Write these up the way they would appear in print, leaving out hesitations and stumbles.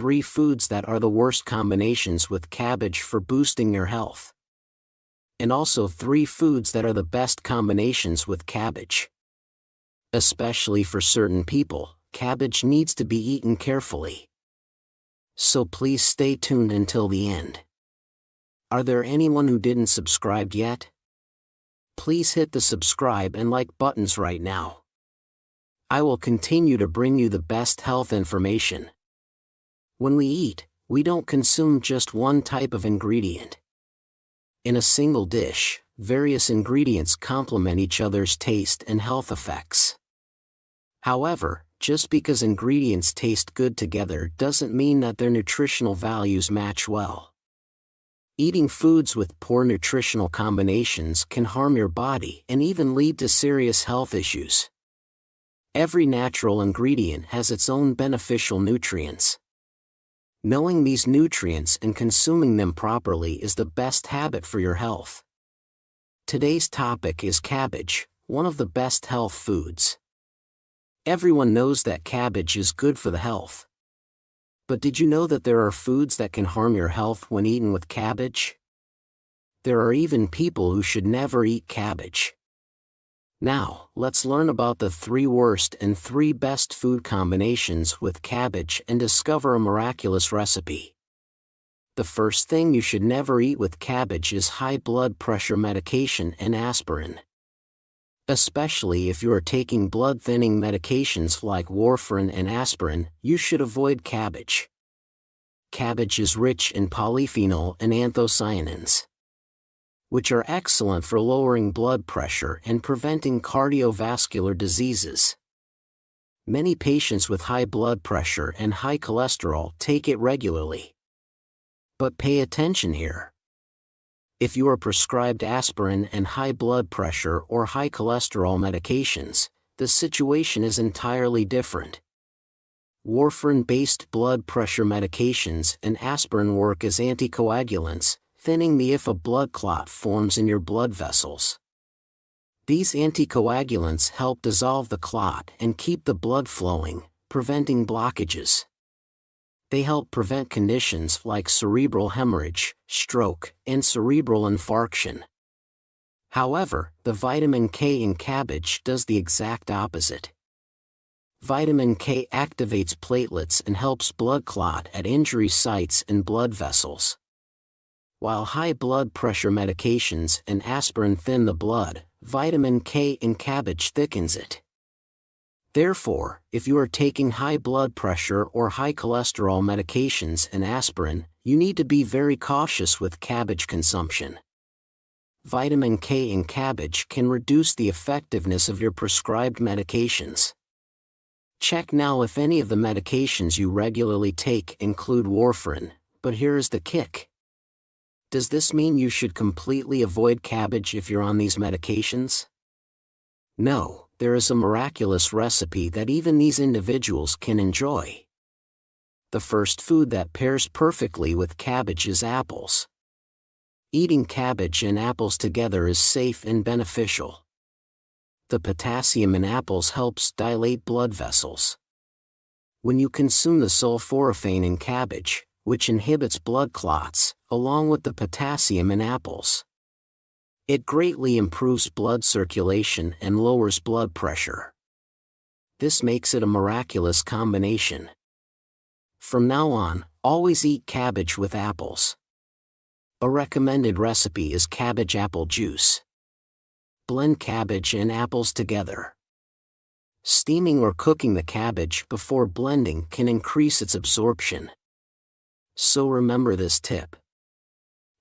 3 foods that are the worst combinations with cabbage for boosting your health. And also 3 foods that are the best combinations with cabbage. Especially for certain people, cabbage needs to be eaten carefully. So please stay tuned until the end. Are there anyone who didn't subscribe yet? Please hit the subscribe and like buttons right now. I will continue to bring you the best health information. When we eat, we don't consume just one type of ingredient. In a single dish, various ingredients complement each other's taste and health effects. However, just because ingredients taste good together doesn't mean that their nutritional values match well. Eating foods with poor nutritional combinations can harm your body and even lead to serious health issues. Every natural ingredient has its own beneficial nutrients. Knowing these nutrients and consuming them properly is the best habit for your health. Today's topic is cabbage, one of the best health foods. Everyone knows that cabbage is good for the health. But did you know that there are foods that can harm your health when eaten with cabbage? There are even people who should never eat cabbage. Now, let's learn about the 3 worst and 3 best food combinations with cabbage and discover a miraculous recipe. The first thing you should never eat with cabbage is high blood pressure medication and aspirin. Especially if you are taking blood-thinning medications like warfarin and aspirin, you should avoid cabbage. Cabbage is rich in polyphenol and anthocyanins, which are excellent for lowering blood pressure and preventing cardiovascular diseases. Many patients with high blood pressure and high cholesterol take it regularly. But pay attention here. If you are prescribed aspirin and high blood pressure or high cholesterol medications, the situation is entirely different. Warfarin-based blood pressure medications and aspirin work as anticoagulants, thinning the if a blood clot forms in your blood vessels. These anticoagulants help dissolve the clot and keep the blood flowing, preventing blockages. They help prevent conditions like cerebral hemorrhage, stroke, and cerebral infarction. However, the vitamin K in cabbage does the exact opposite. Vitamin K activates platelets and helps blood clot at injury sites and blood vessels. While high blood pressure medications and aspirin thin the blood, vitamin K in cabbage thickens it. Therefore, if you are taking high blood pressure or high cholesterol medications and aspirin, you need to be very cautious with cabbage consumption. Vitamin K in cabbage can reduce the effectiveness of your prescribed medications. Check now if any of the medications you regularly take include warfarin, but here is the kick. Does this mean you should completely avoid cabbage if you're on these medications? No, there is a miraculous recipe that even these individuals can enjoy. The first food that pairs perfectly with cabbage is apples. Eating cabbage and apples together is safe and beneficial. The potassium in apples helps dilate blood vessels. When you consume the sulforaphane in cabbage, which inhibits blood clots, along with the potassium in apples, it greatly improves blood circulation and lowers blood pressure. This makes it a miraculous combination. From now on, always eat cabbage with apples. A recommended recipe is cabbage apple juice. Blend cabbage and apples together. Steaming or cooking the cabbage before blending can increase its absorption. So remember this tip.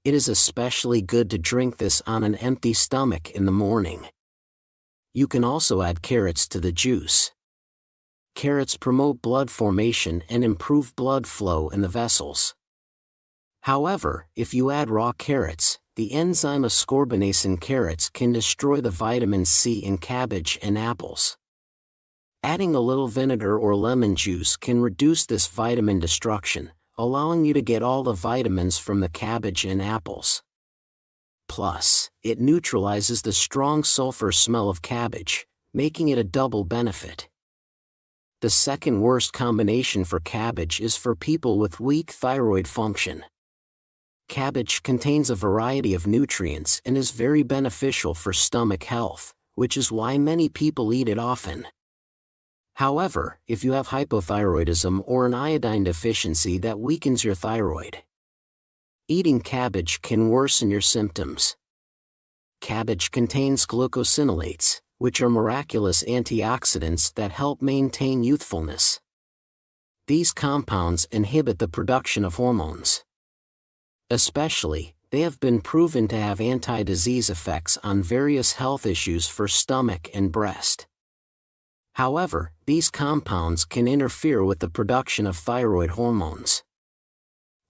It is especially good to drink this on an empty stomach in the morning. You can also add carrots to the juice. Carrots promote blood formation and improve blood flow in the vessels. However, if you add raw carrots, the enzyme ascorbinase in carrots can destroy the vitamin C in cabbage and apples. Adding a little vinegar or lemon juice can reduce this vitamin destruction, allowing you to get all the vitamins from the cabbage and apples. Plus, it neutralizes the strong sulfur smell of cabbage, making it a double benefit. The second worst combination for cabbage is for people with weak thyroid function. Cabbage contains a variety of nutrients and is very beneficial for stomach health, which is why many people eat it often. However, if you have hypothyroidism or an iodine deficiency that weakens your thyroid, eating cabbage can worsen your symptoms. Cabbage contains glucosinolates, which are miraculous antioxidants that help maintain youthfulness. These compounds inhibit the production of hormones. Especially, they have been proven to have anti-disease effects on various health issues for stomach and breast. However, these compounds can interfere with the production of thyroid hormones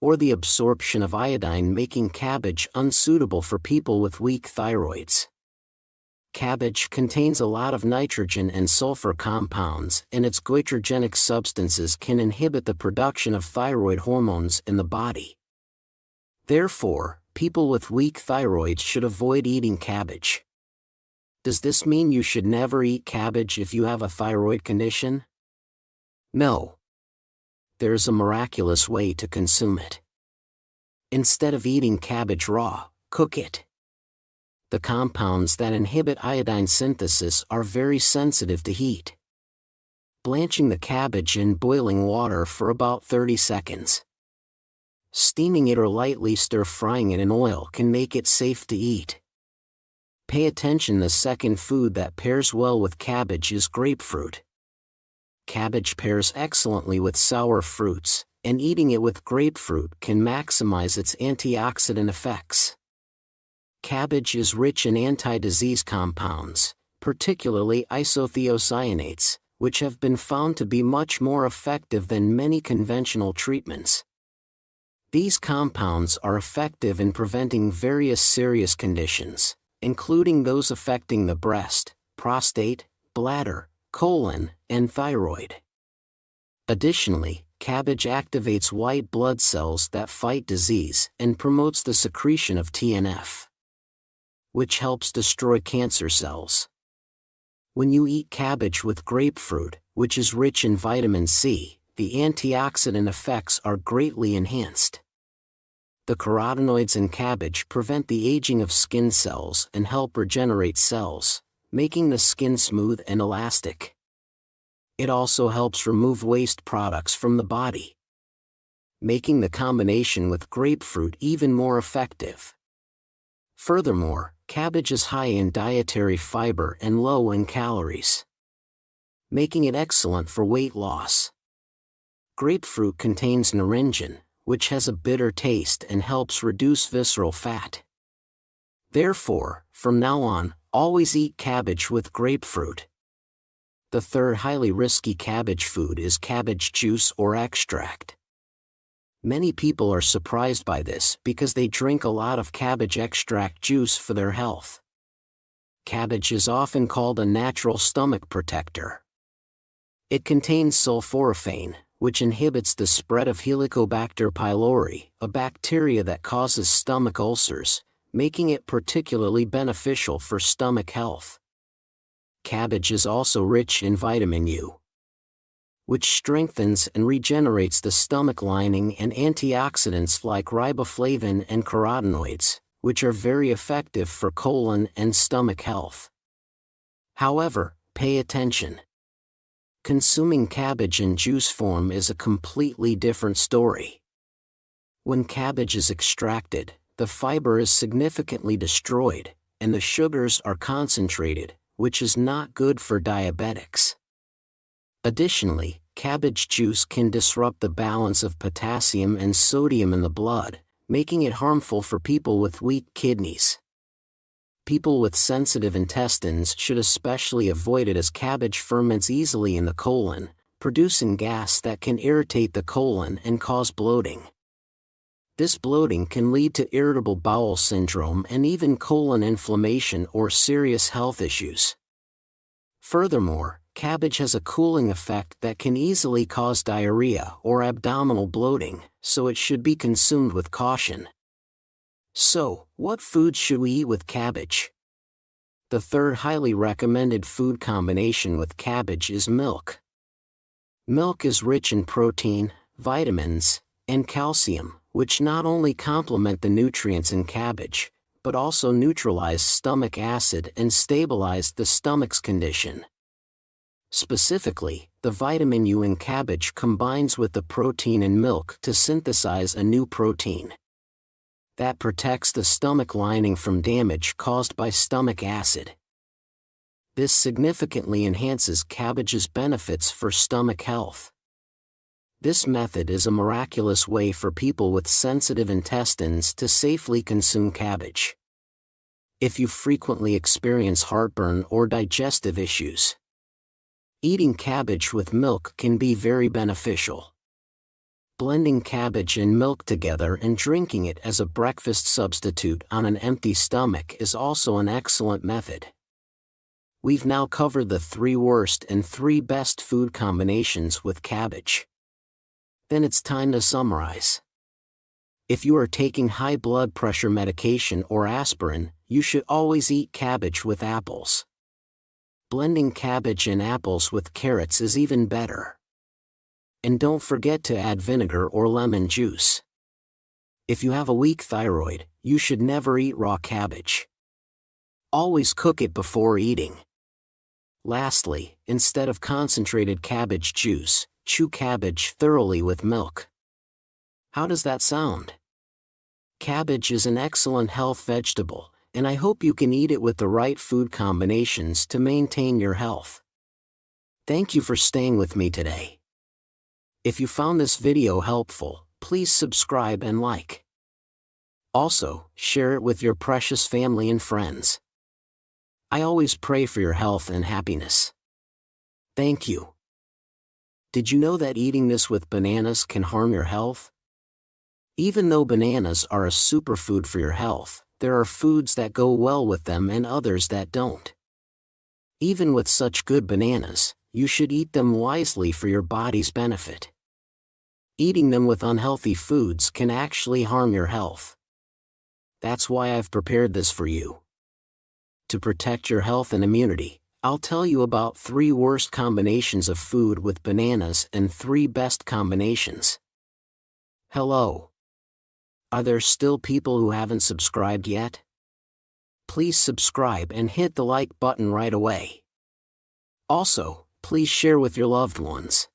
or the absorption of iodine, making cabbage unsuitable for people with weak thyroids. Cabbage contains a lot of nitrogen and sulfur compounds, and its goitrogenic substances can inhibit the production of thyroid hormones in the body. Therefore, people with weak thyroids should avoid eating cabbage. Does this mean you should never eat cabbage if you have a thyroid condition? No. There's a miraculous way to consume it. Instead of eating cabbage raw, cook it. The compounds that inhibit iodine synthesis are very sensitive to heat. Blanching the cabbage in boiling water for about 30 seconds. Steaming it or lightly stir-frying it in oil can make it safe to eat. Pay attention, the second food that pairs well with cabbage is grapefruit. Cabbage pairs excellently with sour fruits, and eating it with grapefruit can maximize its antioxidant effects. Cabbage is rich in anti-disease compounds, particularly isothiocyanates, which have been found to be much more effective than many conventional treatments. These compounds are effective in preventing various serious conditions, including those affecting the breast, prostate, bladder, colon, and thyroid. Additionally, cabbage activates white blood cells that fight disease and promotes the secretion of TNF, which helps destroy cancer cells. When you eat cabbage with grapefruit, which is rich in vitamin C, the antioxidant effects are greatly enhanced. The carotenoids in cabbage prevent the aging of skin cells and help regenerate cells, making the skin smooth and elastic. It also helps remove waste products from the body, making the combination with grapefruit even more effective. Furthermore, cabbage is high in dietary fiber and low in calories, making it excellent for weight loss. Grapefruit contains naringin, which has a bitter taste and helps reduce visceral fat. Therefore, from now on, always eat cabbage with grapefruit. The third highly risky cabbage food is cabbage juice or extract. Many people are surprised by this because they drink a lot of cabbage extract juice for their health. Cabbage is often called a natural stomach protector. It contains sulforaphane, which inhibits the spread of Helicobacter pylori, a bacteria that causes stomach ulcers, making it particularly beneficial for stomach health. Cabbage is also rich in vitamin U, which strengthens and regenerates the stomach lining, and antioxidants like riboflavin and carotenoids, which are very effective for colon and stomach health. However, pay attention. Consuming cabbage in juice form is a completely different story. When cabbage is extracted, the fiber is significantly destroyed, and the sugars are concentrated, which is not good for diabetics. Additionally, cabbage juice can disrupt the balance of potassium and sodium in the blood, making it harmful for people with weak kidneys. People with sensitive intestines should especially avoid it, as cabbage ferments easily in the colon, producing gas that can irritate the colon and cause bloating. This bloating can lead to irritable bowel syndrome and even colon inflammation or serious health issues. Furthermore, cabbage has a cooling effect that can easily cause diarrhea or abdominal bloating, so it should be consumed with caution. So, what foods should we eat with cabbage? The third highly recommended food combination with cabbage is milk. Milk is rich in protein, vitamins, and calcium, which not only complement the nutrients in cabbage, but also neutralize stomach acid and stabilize the stomach's condition. Specifically, the vitamin U in cabbage combines with the protein in milk to synthesize a new protein that protects the stomach lining from damage caused by stomach acid. This significantly enhances cabbage's benefits for stomach health. This method is a miraculous way for people with sensitive intestines to safely consume cabbage. If you frequently experience heartburn or digestive issues, eating cabbage with milk can be very beneficial. Blending cabbage and milk together and drinking it as a breakfast substitute on an empty stomach is also an excellent method. We've now covered the 3 worst and 3 best food combinations with cabbage. Then it's time to summarize. If you are taking high blood pressure medication or aspirin, you should always eat cabbage with apples. Blending cabbage and apples with carrots is even better. And don't forget to add vinegar or lemon juice. If you have a weak thyroid, you should never eat raw cabbage. Always cook it before eating. Lastly, instead of concentrated cabbage juice, chew cabbage thoroughly with milk. How does that sound? Cabbage is an excellent health vegetable, and I hope you can eat it with the right food combinations to maintain your health. Thank you for staying with me today. If you found this video helpful, please subscribe and like. Also, share it with your precious family and friends. I always pray for your health and happiness. Thank you. Did you know that eating this with bananas can harm your health? Even though bananas are a superfood for your health, there are foods that go well with them and others that don't. Even with such good bananas, you should eat them wisely for your body's benefit. Eating them with unhealthy foods can actually harm your health. That's why I've prepared this for you. To protect your health and immunity, I'll tell you about 3 worst combinations of food with bananas and 3 best combinations. Hello. Are there still people who haven't subscribed yet? Please subscribe and hit the like button right away. Also, please share with your loved ones.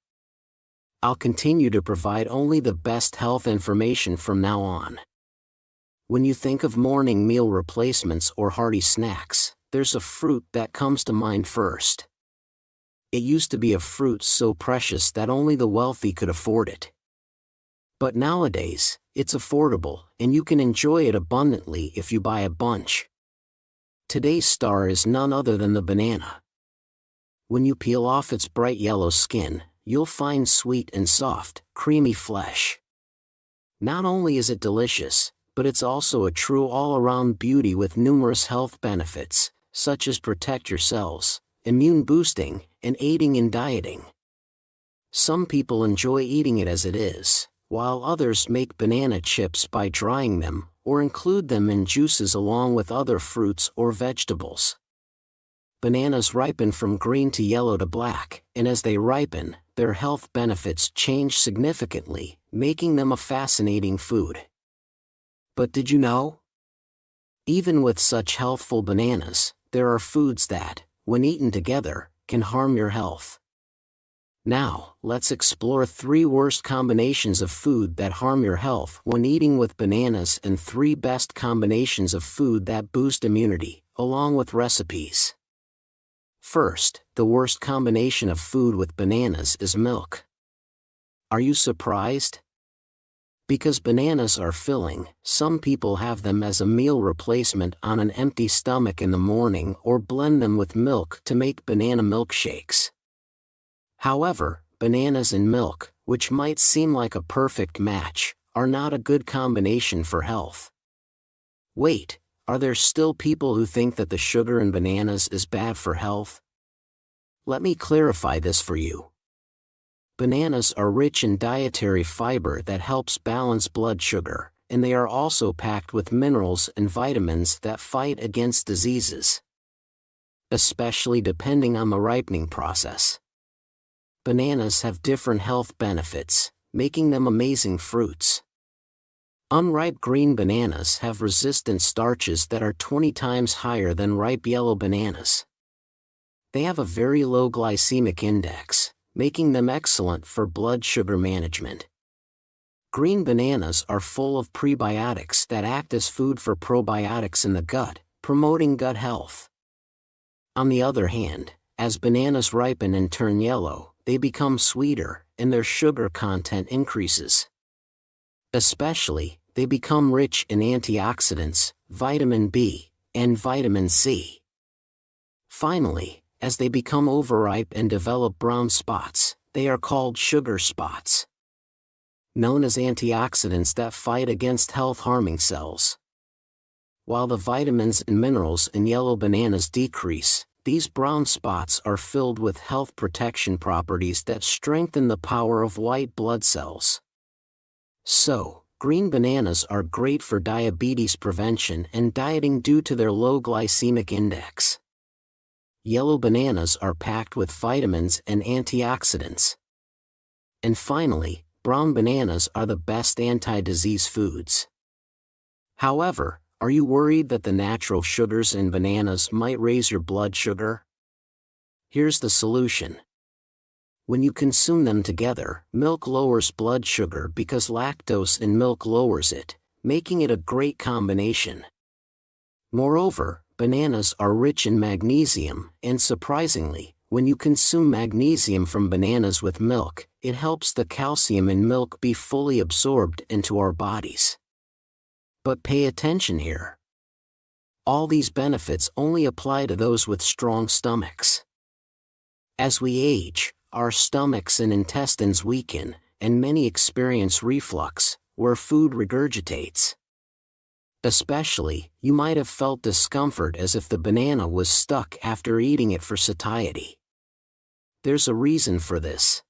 I'll continue to provide only the best health information from now on. When you think of morning meal replacements or hearty snacks, there's a fruit that comes to mind first. It used to be a fruit so precious that only the wealthy could afford it. But nowadays, it's affordable, and you can enjoy it abundantly if you buy a bunch. Today's star is none other than the banana. When you peel off its bright yellow skin, you'll find sweet and soft, creamy flesh. Not only is it delicious, but it's also a true all-around beauty with numerous health benefits, such as protect your cells, immune boosting, and aiding in dieting. Some people enjoy eating it as it is, while others make banana chips by drying them, or include them in juices along with other fruits or vegetables. Bananas ripen from green to yellow to black, and as they ripen, their health benefits change significantly, making them a fascinating food. But did you know? Even with such healthful bananas, there are foods that, when eaten together, can harm your health. Now, let's explore 3 worst combinations of food that harm your health when eating with bananas and 3 best combinations of food that boost immunity, along with recipes. First, the worst combination of food with bananas is milk. Are you surprised? Because bananas are filling, some people have them as a meal replacement on an empty stomach in the morning or blend them with milk to make banana milkshakes. However, bananas and milk, which might seem like a perfect match, are not a good combination for health. Wait, are there still people who think that the sugar in bananas is bad for health? Let me clarify this for you. Bananas are rich in dietary fiber that helps balance blood sugar, and they are also packed with minerals and vitamins that fight against diseases, especially depending on the ripening process. bananas have different health benefits, making them amazing fruits. Unripe green bananas have resistant starches that are 20 times higher than ripe yellow bananas. They have a very low glycemic index, making them excellent for blood sugar management. Green bananas are full of prebiotics that act as food for probiotics in the gut, promoting gut health. On the other hand, as bananas ripen and turn yellow, they become sweeter, and their sugar content increases. Especially, they become rich in antioxidants, vitamin B, and vitamin C. Finally, as they become overripe and develop brown spots, they are called sugar spots, known as antioxidants that fight against health-harming cells. While the vitamins and minerals in yellow bananas decrease, these brown spots are filled with health protection properties that strengthen the power of white blood cells. So, green bananas are great for diabetes prevention and dieting due to their low glycemic index. Yellow bananas are packed with vitamins and antioxidants. And finally, brown bananas are the best anti-disease foods. However, are you worried that the natural sugars in bananas might raise your blood sugar? Here's the solution. When you consume them together, milk lowers blood sugar because lactose in milk lowers it, making it a great combination. Moreover, bananas are rich in magnesium, and surprisingly, when you consume magnesium from bananas with milk, it helps the calcium in milk be fully absorbed into our bodies. But pay attention here. All these benefits only apply to those with strong stomachs. As we age, our stomachs and intestines weaken, and many experience reflux, where food regurgitates. Especially, you might have felt discomfort as if the banana was stuck after eating it for satiety. There's a reason for this.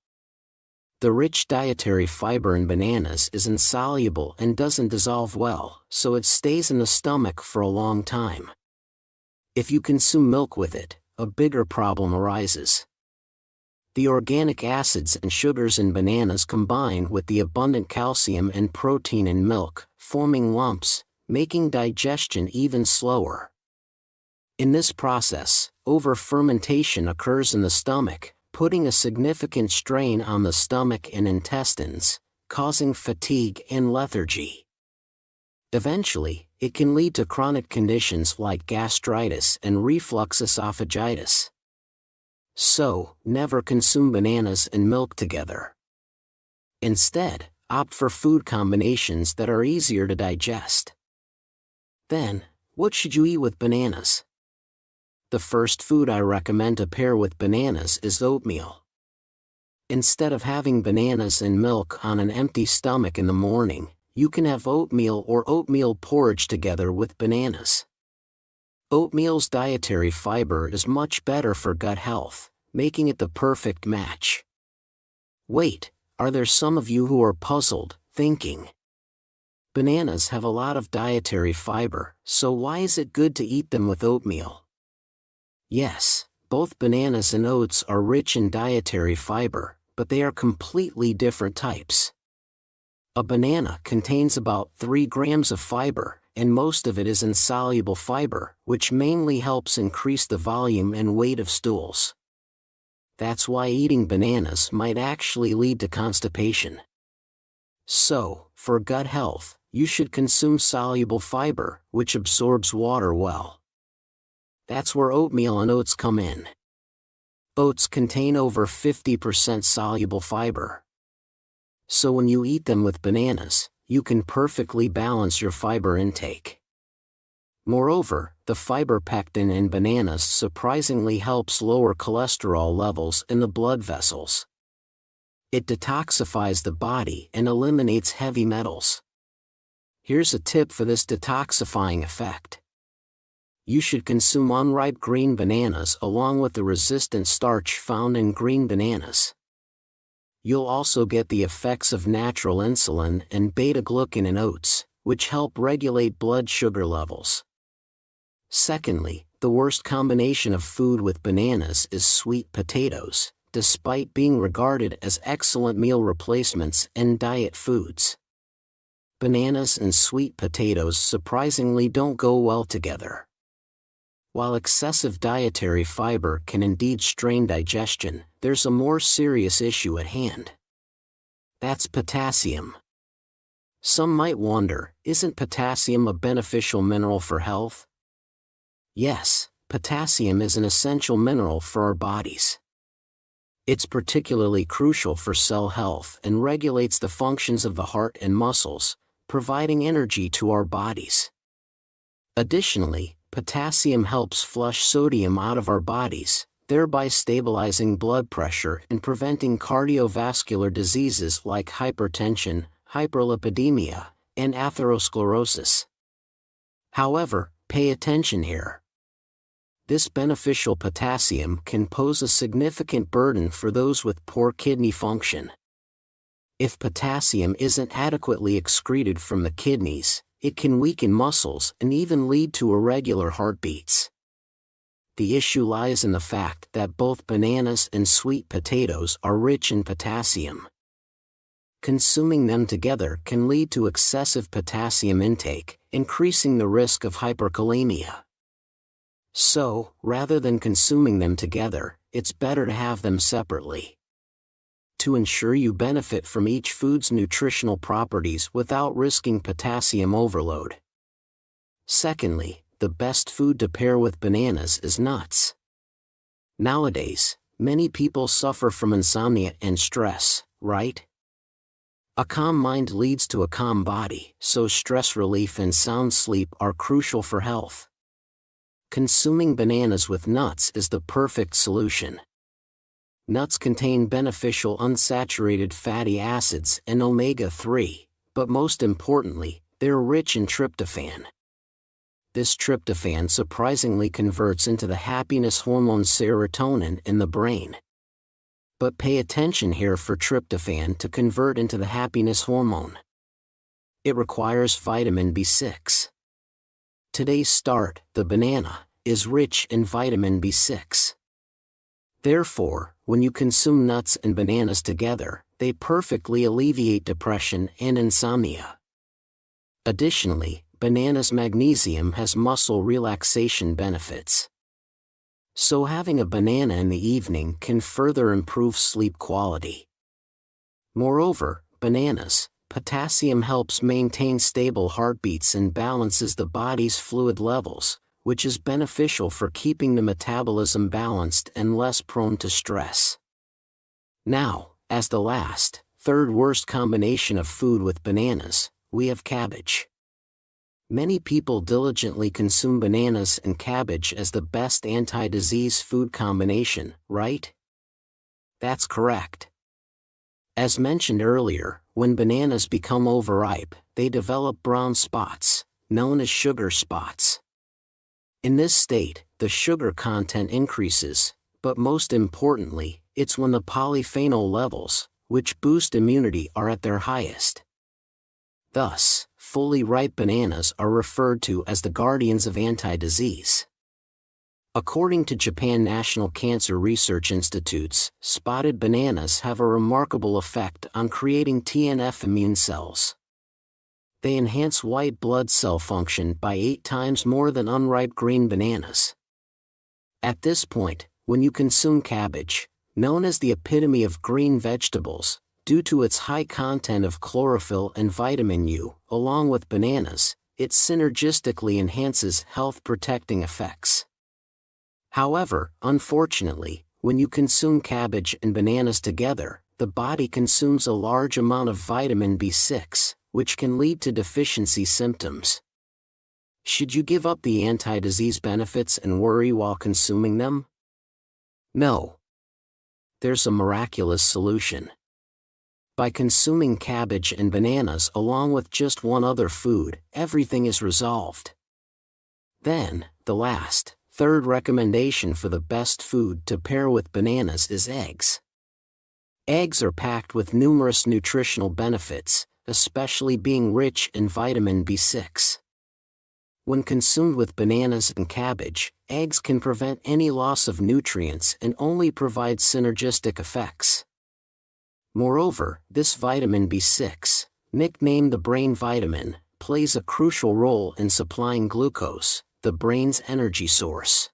The rich dietary fiber in bananas is insoluble and doesn't dissolve well, so it stays in the stomach for a long time. If you consume milk with it, a bigger problem arises. The organic acids and sugars in bananas combine with the abundant calcium and protein in milk, forming lumps, making digestion even slower. In this process, over-fermentation occurs in the stomach, putting a significant strain on the stomach and intestines, causing fatigue and lethargy. Eventually, it can lead to chronic conditions like gastritis and reflux esophagitis. So, never consume bananas and milk together. Instead, opt for food combinations that are easier to digest. Then, what should you eat with bananas? The first food I recommend to pair with bananas is oatmeal. Instead of having bananas and milk on an empty stomach in the morning, you can have oatmeal or oatmeal porridge together with bananas. Oatmeal's dietary fiber is much better for gut health, making it the perfect match. Wait, are there some of you who are puzzled, thinking, bananas have a lot of dietary fiber, so why is it good to eat them with oatmeal? Yes, both bananas and oats are rich in dietary fiber, but they are completely different types. A banana contains about 3 grams of fiber, and most of it is insoluble fiber, which mainly helps increase the volume and weight of stools. That's why eating bananas might actually lead to constipation. So, for gut health, you should consume soluble fiber, which absorbs water well. That's where oatmeal and oats come in. Oats contain over 50% soluble fiber. So when you eat them with bananas, you can perfectly balance your fiber intake. Moreover, the fiber pectin in bananas surprisingly helps lower cholesterol levels in the blood vessels. It detoxifies the body and eliminates heavy metals. Here's a tip for this detoxifying effect. You should consume unripe green bananas along with the resistant starch found in green bananas. You'll also get the effects of natural insulin and beta-glucan in oats, which help regulate blood sugar levels. Secondly, the worst combination of food with bananas is sweet potatoes, despite being regarded as excellent meal replacements and diet foods. Bananas and sweet potatoes surprisingly don't go well together. While excessive dietary fiber can indeed strain digestion, there's a more serious issue at hand. That's potassium. Some might wonder, isn't potassium a beneficial mineral for health? Yes, potassium is an essential mineral for our bodies. It's particularly crucial for cell health and regulates the functions of the heart and muscles, providing energy to our bodies. Additionally, potassium helps flush sodium out of our bodies, thereby stabilizing blood pressure and preventing cardiovascular diseases like hypertension, hyperlipidemia, and atherosclerosis. However, pay attention here. This beneficial potassium can pose a significant burden for those with poor kidney function. If potassium isn't adequately excreted from the kidneys, it can weaken muscles and even lead to irregular heartbeats. The issue lies in the fact that both bananas and sweet potatoes are rich in potassium. Consuming them together can lead to excessive potassium intake, increasing the risk of hyperkalemia. So, rather than consuming them together, it's better to have them separately. To ensure you benefit from each food's nutritional properties without risking potassium overload. Secondly, the best food to pair with bananas is nuts. Nowadays, many people suffer from insomnia and stress, right? A calm mind leads to a calm body, so stress relief and sound sleep are crucial for health. Consuming bananas with nuts is the perfect solution. Nuts contain beneficial unsaturated fatty acids and omega-3, but most importantly, they're rich in tryptophan. This tryptophan surprisingly converts into the happiness hormone serotonin in the brain. But pay attention here for tryptophan to convert into the happiness hormone. It requires vitamin B6. Today's start, the banana, is rich in vitamin B6. Therefore, when you consume nuts and bananas together, they perfectly alleviate depression and insomnia. Additionally, bananas' magnesium has muscle relaxation benefits. So having a banana in the evening can further improve sleep quality. Moreover, potassium helps maintain stable heartbeats and balances the body's fluid levels, which is beneficial for keeping the metabolism balanced and less prone to stress. Now, as the third worst combination of food with bananas, we have cabbage. Many people diligently consume bananas and cabbage as the best anti-disease food combination, right? That's correct. As mentioned earlier, when bananas become overripe, they develop brown spots, known as sugar spots. In this state, the sugar content increases, but most importantly, it's when the polyphenol levels, which boost immunity, are at their highest. Thus, fully ripe bananas are referred to as the guardians of anti-disease. According to Japan National Cancer Research Institutes, spotted bananas have a remarkable effect on creating TNF immune cells. They enhance white blood cell function by 8 times more than unripe green bananas. At this point, when you consume cabbage, known as the epitome of green vegetables, due to its high content of chlorophyll and vitamin U, along with bananas, it synergistically enhances health-protecting effects. However, unfortunately, when you consume cabbage and bananas together, the body consumes a large amount of vitamin B6, which can lead to deficiency symptoms. Should you give up the anti-disease benefits and worry while consuming them? No. There's a miraculous solution. By consuming cabbage and bananas along with just one other food, everything is resolved. Then, the third recommendation for the best food to pair with bananas is eggs. Eggs are packed with numerous nutritional benefits, especially being rich in vitamin B6. When consumed with bananas and cabbage, eggs can prevent any loss of nutrients and only provide synergistic effects. Moreover, this vitamin B6, nicknamed the brain vitamin, plays a crucial role in supplying glucose, the brain's energy source.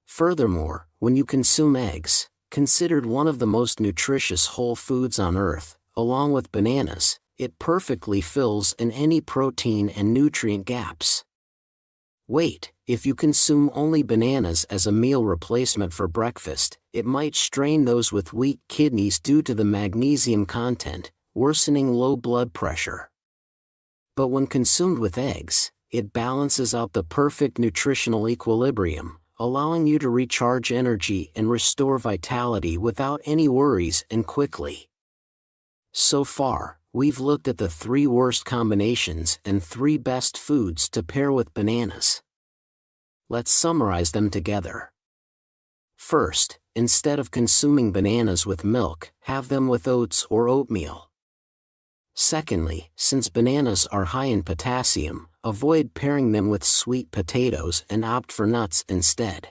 Furthermore, when you consume eggs, considered one of the most nutritious whole foods on Earth, along with bananas, it perfectly fills in any protein and nutrient gaps. Wait, if you consume only bananas as a meal replacement for breakfast, it might strain those with weak kidneys due to the magnesium content, worsening low blood pressure. But when consumed with eggs, it balances out the perfect nutritional equilibrium, allowing you to recharge energy and restore vitality without any worries and quickly. So far, we've looked at the 3 worst combinations and 3 best foods to pair with bananas. Let's summarize them together. First, instead of consuming bananas with milk, have them with oats or oatmeal. Secondly, since bananas are high in potassium, avoid pairing them with sweet potatoes and opt for nuts instead.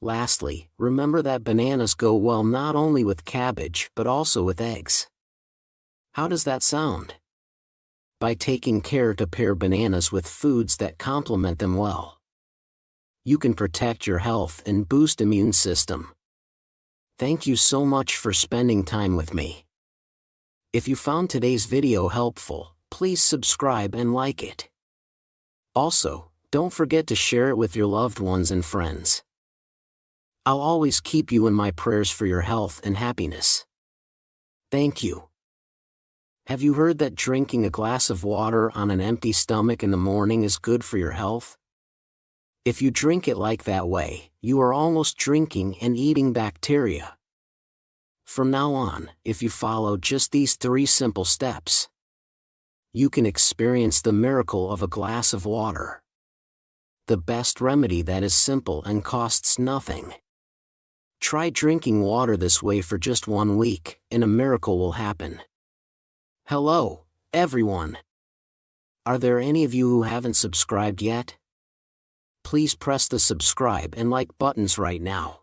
Lastly, remember that bananas go well not only with cabbage but also with eggs. How does that sound? By taking care to pair bananas with foods that complement them well, you can protect your health and boost immune system. Thank you so much for spending time with me. If you found today's video helpful, please subscribe and like it. Also, don't forget to share it with your loved ones and friends. I'll always keep you in my prayers for your health and happiness. Thank you. Have you heard that drinking a glass of water on an empty stomach in the morning is good for your health? If you drink it like that way, you are almost drinking and eating bacteria. From now on, if you follow just these 3 simple steps, you can experience the miracle of a glass of water. The best remedy that is simple and costs nothing. Try drinking water this way for just 1 week, and a miracle will happen. Hello, everyone. Are there any of you who haven't subscribed yet? Please press the subscribe and like buttons right now.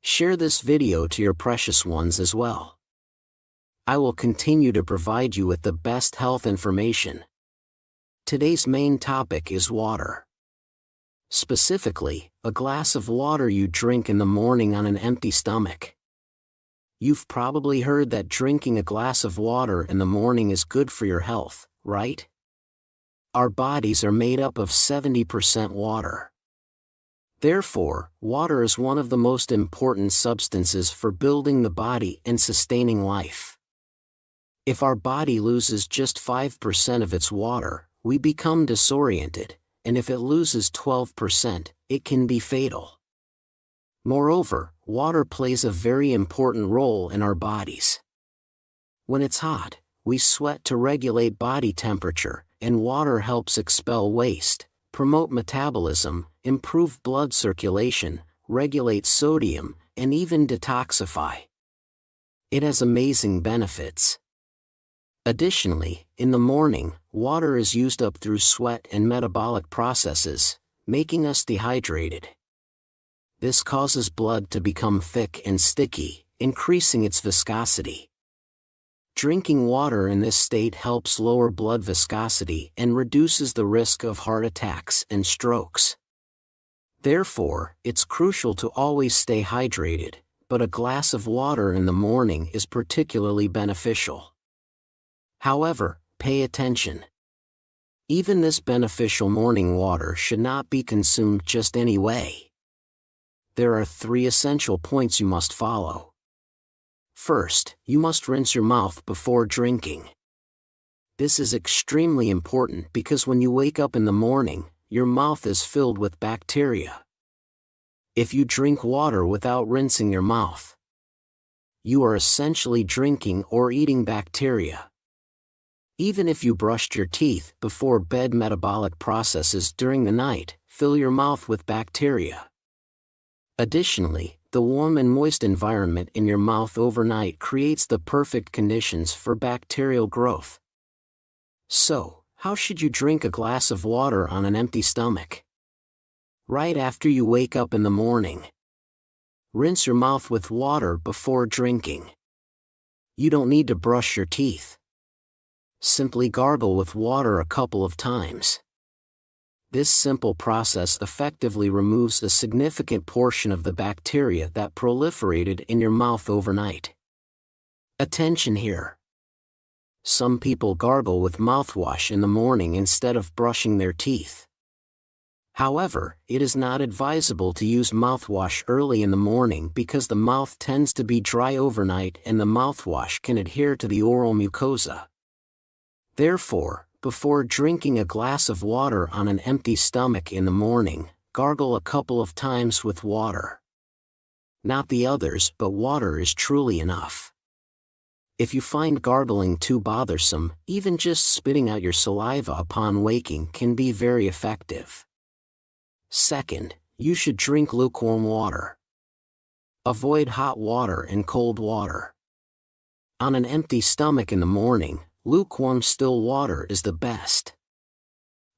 Share this video to your precious ones as well. I will continue to provide you with the best health information. Today's main topic is water. Specifically, a glass of water you drink in the morning on an empty stomach. You've probably heard that drinking a glass of water in the morning is good for your health, right? Our bodies are made up of 70% water. Therefore, water is one of the most important substances for building the body and sustaining life. If our body loses just 5% of its water, we become disoriented, and if it loses 12%, it can be fatal. Moreover, water plays a very important role in our bodies. When it's hot, we sweat to regulate body temperature, and water helps expel waste, promote metabolism, improve blood circulation, regulate sodium, and even detoxify. It has amazing benefits. Additionally, in the morning, water is used up through sweat and metabolic processes, making us dehydrated. This causes blood to become thick and sticky, increasing its viscosity. Drinking water in this state helps lower blood viscosity and reduces the risk of heart attacks and strokes. Therefore, it's crucial to always stay hydrated, but a glass of water in the morning is particularly beneficial. However, pay attention. Even this beneficial morning water should not be consumed just any way. There are 3 essential points you must follow. First, you must rinse your mouth before drinking. This is extremely important because when you wake up in the morning, your mouth is filled with bacteria. If you drink water without rinsing your mouth, you are essentially drinking or eating bacteria. Even if you brushed your teeth before bed, metabolic processes during the night fill your mouth with bacteria. Additionally, the warm and moist environment in your mouth overnight creates the perfect conditions for bacterial growth. So, How should you drink a glass of water on an empty stomach? Right after you wake up in the morning. Rinse your mouth with water before drinking. You don't need to brush your teeth. Simply gargle with water a couple of times. This simple process effectively removes a significant portion of the bacteria that proliferated in your mouth overnight. Attention here. Some people gargle with mouthwash in the morning instead of brushing their teeth. However, it is not advisable to use mouthwash early in the morning because the mouth tends to be dry overnight and the mouthwash can adhere to the oral mucosa. Therefore, before drinking a glass of water on an empty stomach in the morning, gargle a couple of times with water. Not the others, but water is truly enough. If you find gargling too bothersome, even just spitting out your saliva upon waking can be very effective. Second, you should drink lukewarm water. Avoid hot water and cold water. On an empty stomach in the morning, lukewarm still water is the best.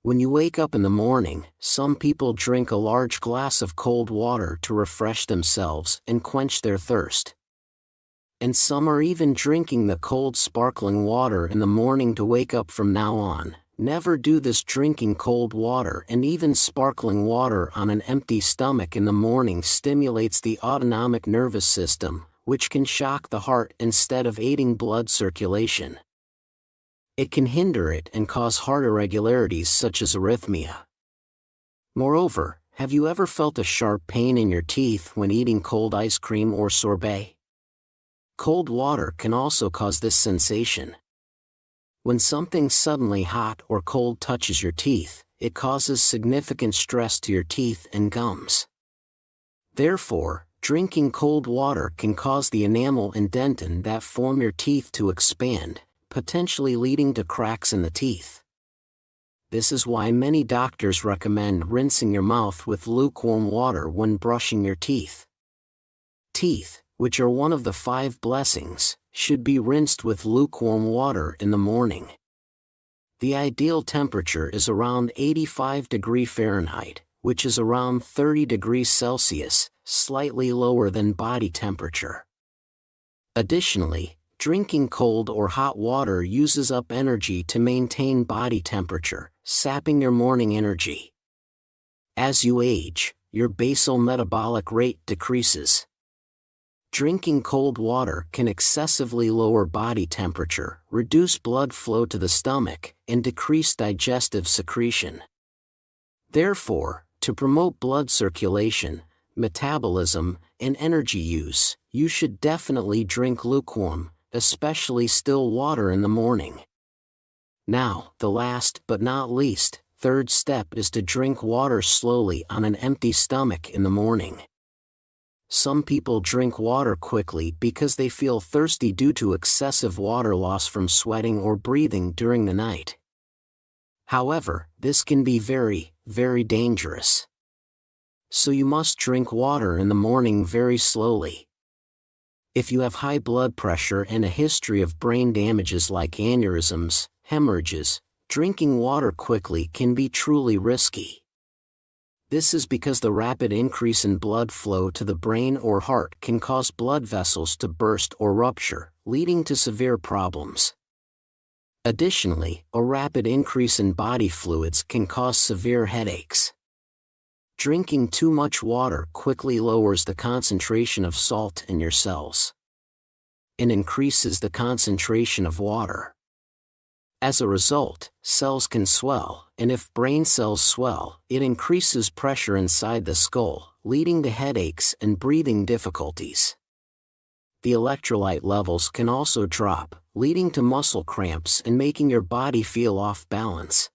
When you wake up in the morning, some people drink a large glass of cold water to refresh themselves and quench their thirst. And some are even drinking the cold sparkling water in the morning to wake up. From now on, never do this. Drinking cold water and even sparkling water on an empty stomach in the morning stimulates the autonomic nervous system, which can shock the heart instead of aiding blood circulation. It can hinder it and cause heart irregularities such as arrhythmia. Moreover, have you ever felt a sharp pain in your teeth when eating cold ice cream or sorbet? Cold water can also cause this sensation. When something suddenly hot or cold touches your teeth, it causes significant stress to your teeth and gums. Therefore, drinking cold water can cause the enamel and dentin that form your teeth to expand, potentially leading to cracks in the teeth. This is why many doctors recommend rinsing your mouth with lukewarm water when brushing your teeth. Teeth, which are one of the 5 blessings, should be rinsed with lukewarm water in the morning. The ideal temperature is around 85 degrees Fahrenheit, which is around 30 degrees Celsius, slightly lower than body temperature. Additionally, drinking cold or hot water uses up energy to maintain body temperature, sapping your morning energy. As you age, your basal metabolic rate decreases. Drinking cold water can excessively lower body temperature, reduce blood flow to the stomach, and decrease digestive secretion. Therefore, to promote blood circulation, metabolism, and energy use, you should definitely drink lukewarm, especially still water in the morning. Now, the last but not least, third step is to drink water slowly on an empty stomach in the morning. Some people drink water quickly because they feel thirsty due to excessive water loss from sweating or breathing during the night. However, this can be very, very dangerous. So you must drink water in the morning very slowly. If you have high blood pressure and a history of brain damages like aneurysms, hemorrhages, drinking water quickly can be truly risky. This is because the rapid increase in blood flow to the brain or heart can cause blood vessels to burst or rupture, leading to severe problems. Additionally, a rapid increase in body fluids can cause severe headaches. Drinking too much water quickly lowers the concentration of salt in your cells and increases the concentration of water. As a result, cells can swell, and if brain cells swell, it increases pressure inside the skull, leading to headaches and breathing difficulties. The electrolyte levels can also drop, leading to muscle cramps and making your body feel off balance.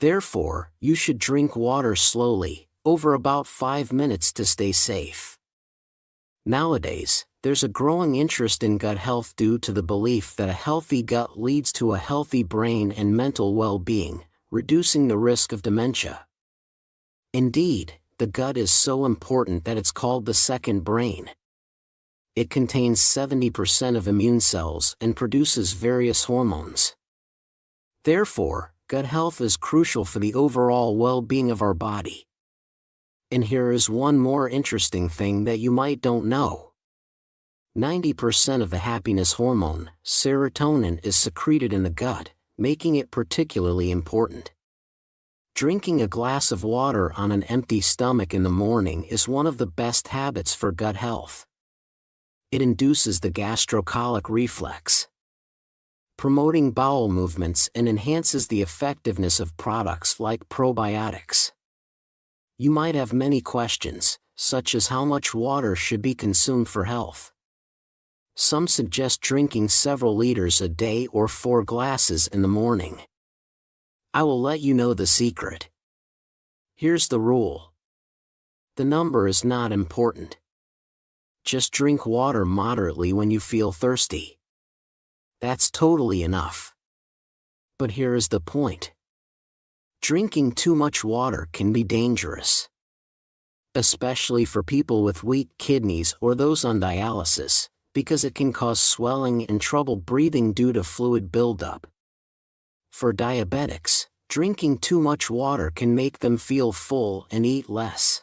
Therefore, you should drink water slowly, over about 5 minutes to stay safe. Nowadays, there's a growing interest in gut health due to the belief that a healthy gut leads to a healthy brain and mental well-being, reducing the risk of dementia. Indeed, the gut is so important that it's called the second brain. It contains 70% of immune cells and produces various hormones. Therefore, Gut health is crucial for the overall well-being of our body. And here is one more interesting thing that you might don't know. 90% of the happiness hormone, serotonin, is secreted in the gut, making it particularly important. Drinking a glass of water on an empty stomach in the morning is one of the best habits for gut health. It induces the gastrocolic reflex, promoting bowel movements, and enhances the effectiveness of products like probiotics. You might have many questions, such as how much water should be consumed for health. Some suggest drinking several liters a day or 4 glasses in the morning. I will let you know the secret. Here's the rule. The number is not important. Just drink water moderately when you feel thirsty. That's totally enough. But here is the point. Drinking too much water can be dangerous, especially for people with weak kidneys or those on dialysis, because it can cause swelling and trouble breathing due to fluid buildup. For diabetics, drinking too much water can make them feel full and eat less,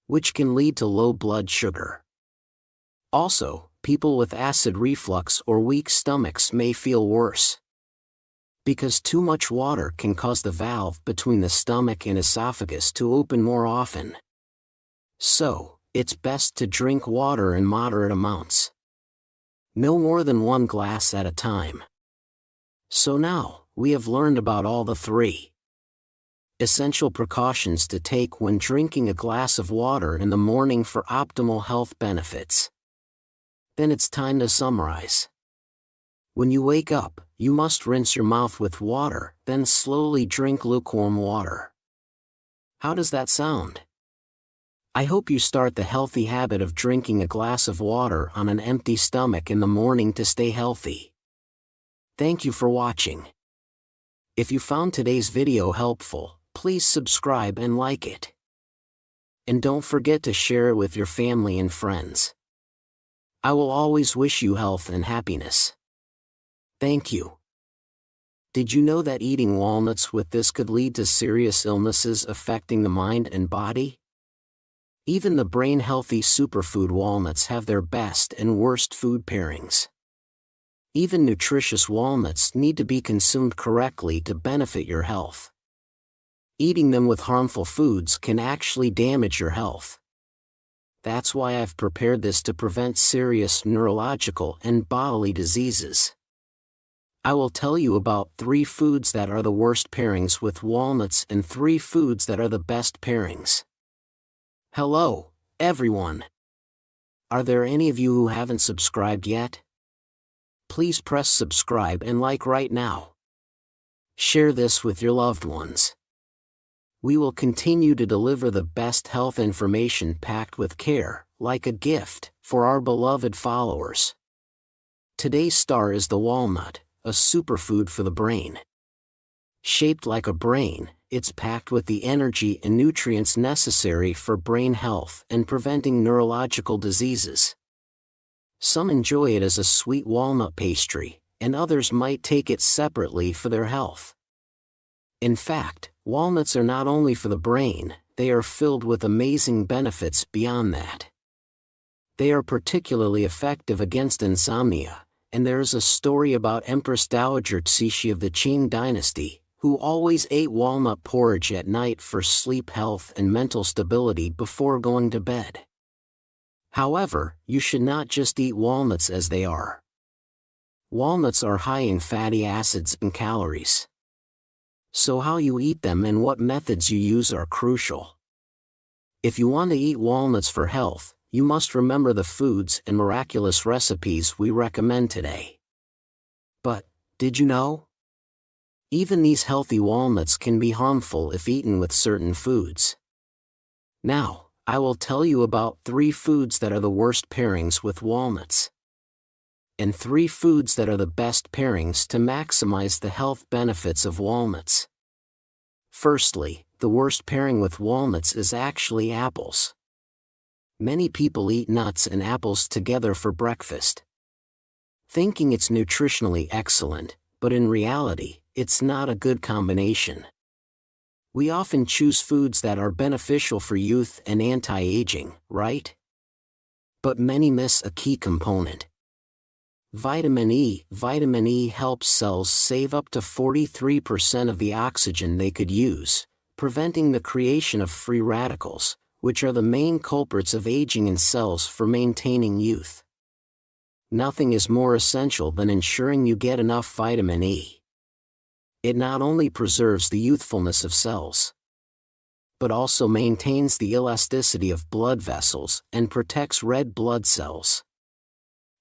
which can lead to low blood sugar. Also, people with acid reflux or weak stomachs may feel worse, because too much water can cause the valve between the stomach and esophagus to open more often. So, it's best to drink water in moderate amounts. No more than 1 glass at a time. So now, we have learned about all the 3 essential precautions to take when drinking a glass of water in the morning for optimal health benefits. Then it's time to summarize. When you wake up, you must rinse your mouth with water, then slowly drink lukewarm water. How does that sound? I hope you start the healthy habit of drinking a glass of water on an empty stomach in the morning to stay healthy. Thank you for watching. If you found today's video helpful, please subscribe and like it. And don't forget to share it with your family and friends. I will always wish you health and happiness. Thank you. Did you know that eating walnuts with this could lead to serious illnesses affecting the mind and body? Even the brain-healthy superfood walnuts have their best and worst food pairings. Even nutritious walnuts need to be consumed correctly to benefit your health. Eating them with harmful foods can actually damage your health. That's why I've prepared this to prevent serious neurological and bodily diseases. I will tell you about 3 foods that are the worst pairings with walnuts and 3 foods that are the best pairings. Hello, everyone. Are there any of you who haven't subscribed yet? Please press subscribe and like right now. Share this with your loved ones. We will continue to deliver the best health information packed with care, like a gift, for our beloved followers. Today's star is the walnut, a superfood for the brain. Shaped like a brain, it's packed with the energy and nutrients necessary for brain health and preventing neurological diseases. Some enjoy it as a sweet walnut pastry, and others might take it separately for their health. In fact, walnuts are not only for the brain, they are filled with amazing benefits beyond that. They are particularly effective against insomnia, and there is a story about Empress Dowager Cixi of the Qing dynasty, who always ate walnut porridge at night for sleep health and mental stability before going to bed. However, you should not just eat walnuts as they are. Walnuts are high in fatty acids and calories. So how you eat them and what methods you use are crucial. If you want to eat walnuts for health, you must remember the foods and miraculous recipes we recommend today. But, did you know? Even these healthy walnuts can be harmful if eaten with certain foods. Now, I will tell you about 3 foods that are the worst pairings with walnuts, and 3 foods that are the best pairings to maximize the health benefits of walnuts. Firstly, the worst pairing with walnuts is actually apples. Many people eat nuts and apples together for breakfast, thinking it's nutritionally excellent, but in reality, it's not a good combination. We often choose foods that are beneficial for youth and anti-aging, right? But many miss a key component. Vitamin E. Vitamin E helps cells save up to 43% of the oxygen they could use, preventing the creation of free radicals, which are the main culprits of aging in cells for maintaining youth. Nothing is more essential than ensuring you get enough vitamin E. It not only preserves the youthfulness of cells, but also maintains the elasticity of blood vessels and protects red blood cells.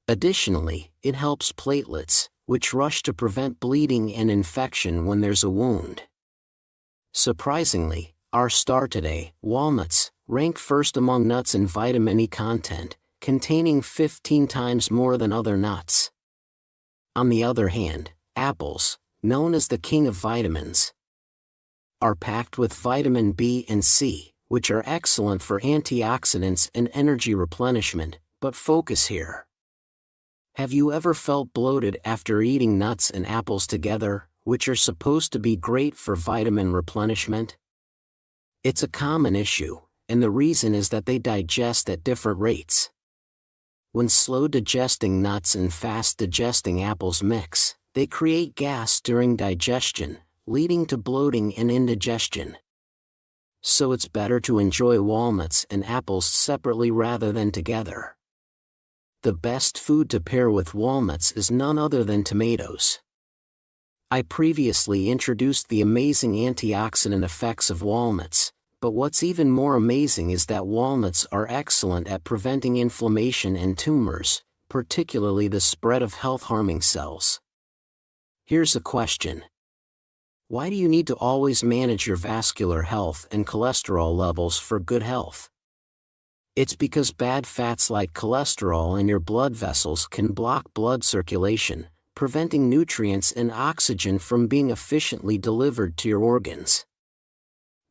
Additionally, it helps platelets, which rush to prevent bleeding and infection when there's a wound. Surprisingly, our star today, walnuts, rank first among nuts in vitamin E content, containing 15 times more than other nuts. On the other hand, apples, known as the king of vitamins, are packed with vitamin B and C, which are excellent for antioxidants and energy replenishment, but focus here. Have you ever felt bloated after eating nuts and apples together, which are supposed to be great for vitamin replenishment? It's a common issue, and the reason is that they digest at different rates. When slow-digesting nuts and fast-digesting apples mix, they create gas during digestion, leading to bloating and indigestion. So it's better to enjoy walnuts and apples separately rather than together. The best food to pair with walnuts is none other than tomatoes. I previously introduced the amazing antioxidant effects of walnuts, but what's even more amazing is that walnuts are excellent at preventing inflammation and tumors, particularly the spread of health-harming cells. Here's a question. Why do you need to always manage your vascular health and cholesterol levels for good health? It's because bad fats like cholesterol in your blood vessels can block blood circulation, preventing nutrients and oxygen from being efficiently delivered to your organs.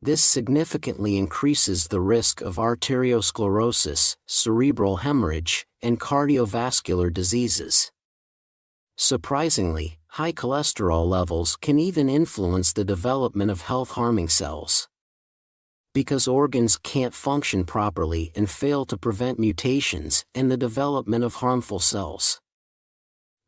This significantly increases the risk of arteriosclerosis, cerebral hemorrhage, and cardiovascular diseases. Surprisingly, high cholesterol levels can even influence the development of health-harming cells. Because organs can't function properly and fail to prevent mutations and the development of harmful cells.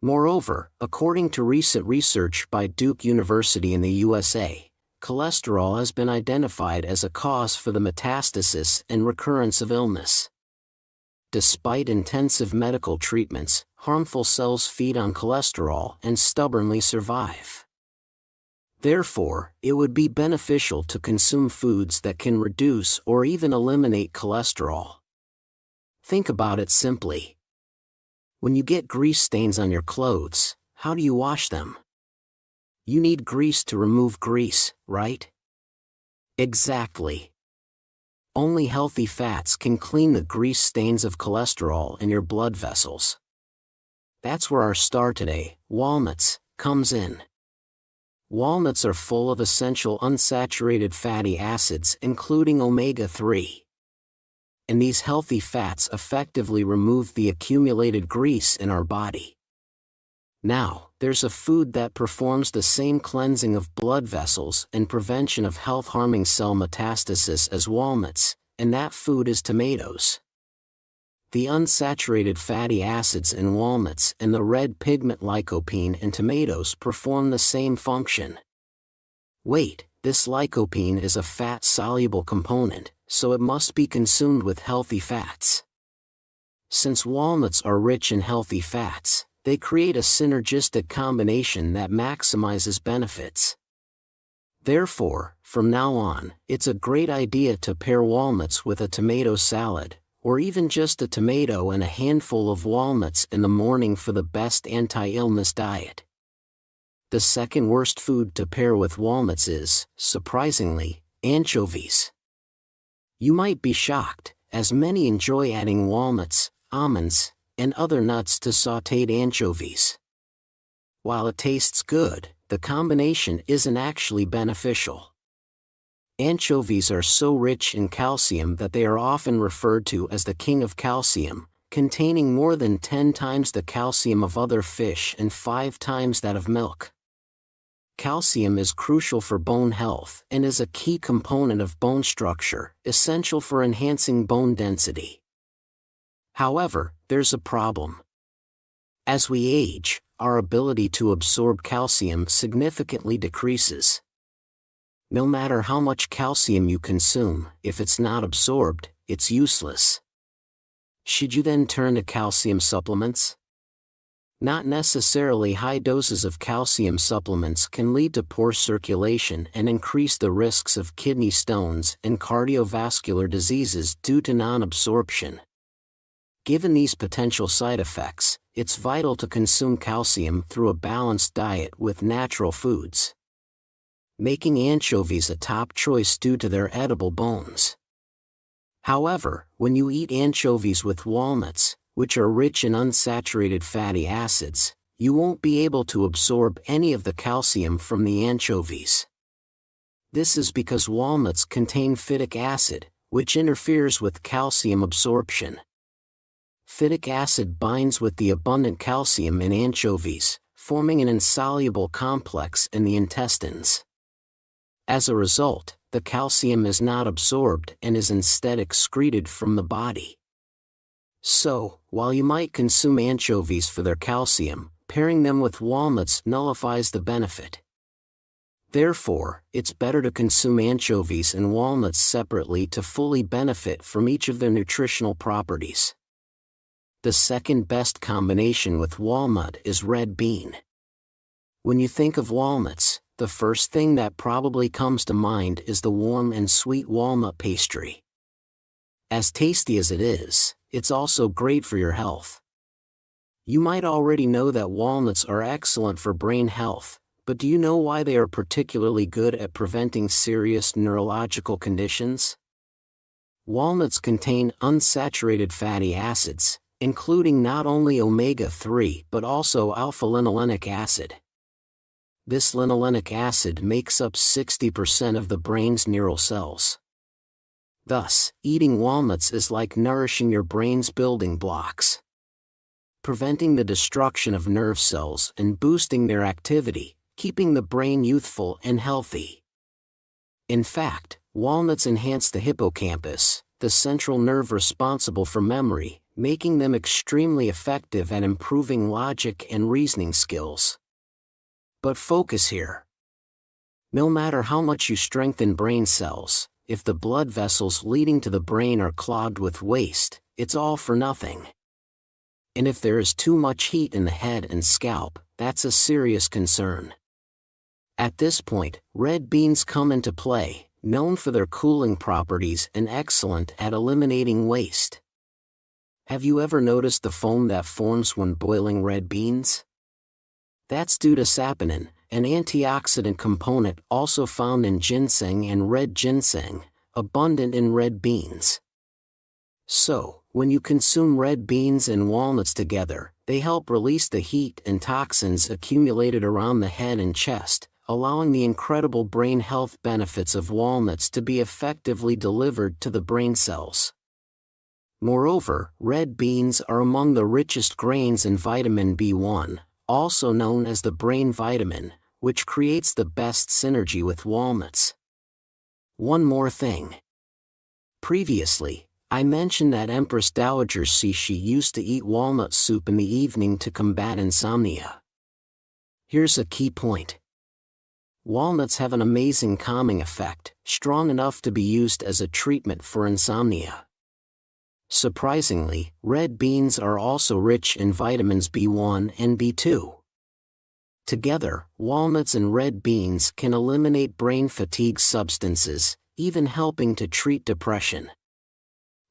Moreover, according to recent research by Duke University in the USA, cholesterol has been identified as a cause for the metastasis and recurrence of illness. Despite intensive medical treatments, harmful cells feed on cholesterol and stubbornly survive. Therefore, it would be beneficial to consume foods that can reduce or even eliminate cholesterol. Think about it simply. When you get grease stains on your clothes, how do you wash them? You need grease to remove grease, right? Exactly. Only healthy fats can clean the grease stains of cholesterol in your blood vessels. That's where our star today, walnuts, comes in. Walnuts are full of essential unsaturated fatty acids including omega-3. And these healthy fats effectively remove the accumulated grease in our body. Now, there's a food that performs the same cleansing of blood vessels and prevention of health-harming cell metastasis as walnuts, and that food is tomatoes. The unsaturated fatty acids in walnuts and the red pigment lycopene in tomatoes perform the same function. Wait, this lycopene is a fat-soluble component, so it must be consumed with healthy fats. Since walnuts are rich in healthy fats, they create a synergistic combination that maximizes benefits. Therefore, from now on, it's a great idea to pair walnuts with a tomato salad, or even just a tomato and a handful of walnuts in the morning for the best anti-illness diet. The second worst food to pair with walnuts is, surprisingly, anchovies. You might be shocked, as many enjoy adding walnuts, almonds, and other nuts to sautéed anchovies. While it tastes good, the combination isn't actually beneficial. Anchovies are so rich in calcium that they are often referred to as the king of calcium, containing more than 10 times the calcium of other fish and 5 times that of milk. Calcium is crucial for bone health and is a key component of bone structure, essential for enhancing bone density. However, there's a problem. As we age, our ability to absorb calcium significantly decreases. No matter how much calcium you consume, if it's not absorbed, it's useless. Should you then turn to calcium supplements? Not necessarily. High doses of calcium supplements can lead to poor circulation and increase the risks of kidney stones and cardiovascular diseases due to non-absorption. Given these potential side effects, it's vital to consume calcium through a balanced diet with natural foods, making anchovies a top choice due to their edible bones. However, when you eat anchovies with walnuts, which are rich in unsaturated fatty acids, you won't be able to absorb any of the calcium from the anchovies. This is because walnuts contain phytic acid, which interferes with calcium absorption. Phytic acid binds with the abundant calcium in anchovies, forming an insoluble complex in the intestines. As a result, the calcium is not absorbed and is instead excreted from the body. So, while you might consume anchovies for their calcium, pairing them with walnuts nullifies the benefit. Therefore, it's better to consume anchovies and walnuts separately to fully benefit from each of their nutritional properties. The second best combination with walnut is red bean. When you think of walnuts, the first thing that probably comes to mind is the warm and sweet walnut pastry. As tasty as it is, it's also great for your health. You might already know that walnuts are excellent for brain health, but do you know why they are particularly good at preventing serious neurological conditions? Walnuts contain unsaturated fatty acids, including not only omega-3 but also alpha-linolenic acid. This linolenic acid makes up 60% of the brain's neural cells. Thus, eating walnuts is like nourishing your brain's building blocks, preventing the destruction of nerve cells and boosting their activity, keeping the brain youthful and healthy. In fact, walnuts enhance the hippocampus, the central nerve responsible for memory, making them extremely effective at improving logic and reasoning skills. But focus here. No matter how much you strengthen brain cells, if the blood vessels leading to the brain are clogged with waste, it's all for nothing. And if there is too much heat in the head and scalp, that's a serious concern. At this point, red beans come into play, known for their cooling properties and excellent at eliminating waste. Have you ever noticed the foam that forms when boiling red beans? That's due to saponin, an antioxidant component also found in ginseng and red ginseng, abundant in red beans. So, when you consume red beans and walnuts together, they help release the heat and toxins accumulated around the head and chest, allowing the incredible brain health benefits of walnuts to be effectively delivered to the brain cells. Moreover, red beans are among the richest grains in vitamin B1, also known as the brain vitamin, which creates the best synergy with walnuts. One more thing. Previously, I mentioned that Empress Dowager Cixi used to eat walnut soup in the evening to combat insomnia. Here's a key point. Walnuts have an amazing calming effect, strong enough to be used as a treatment for insomnia. Surprisingly, red beans are also rich in vitamins B1 and B2. Together, walnuts and red beans can eliminate brain fatigue substances, even helping to treat depression.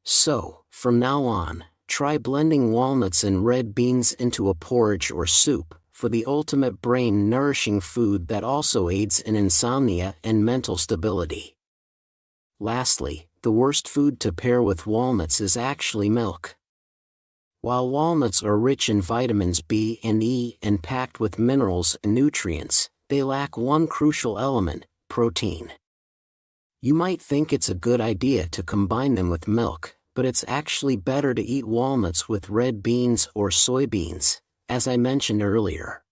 So, from now on, try blending walnuts and red beans into a porridge or soup, for the ultimate brain-nourishing food that also aids in insomnia and mental stability. Lastly, the worst food to pair with walnuts is actually milk. While walnuts are rich in vitamins B and E and packed with minerals and nutrients, they lack one crucial element, protein. You might think it's a good idea to combine them with milk, but it's actually better to eat walnuts with red beans or soybeans, as I mentioned earlier.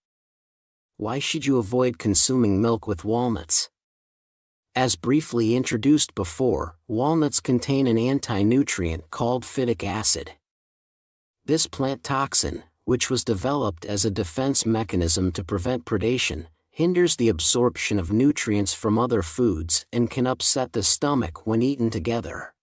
Why should you avoid consuming milk with walnuts? As briefly introduced before, walnuts contain an anti-nutrient called phytic acid. This plant toxin, which was developed as a defense mechanism to prevent predation, hinders the absorption of nutrients from other foods and can upset the stomach when eaten together.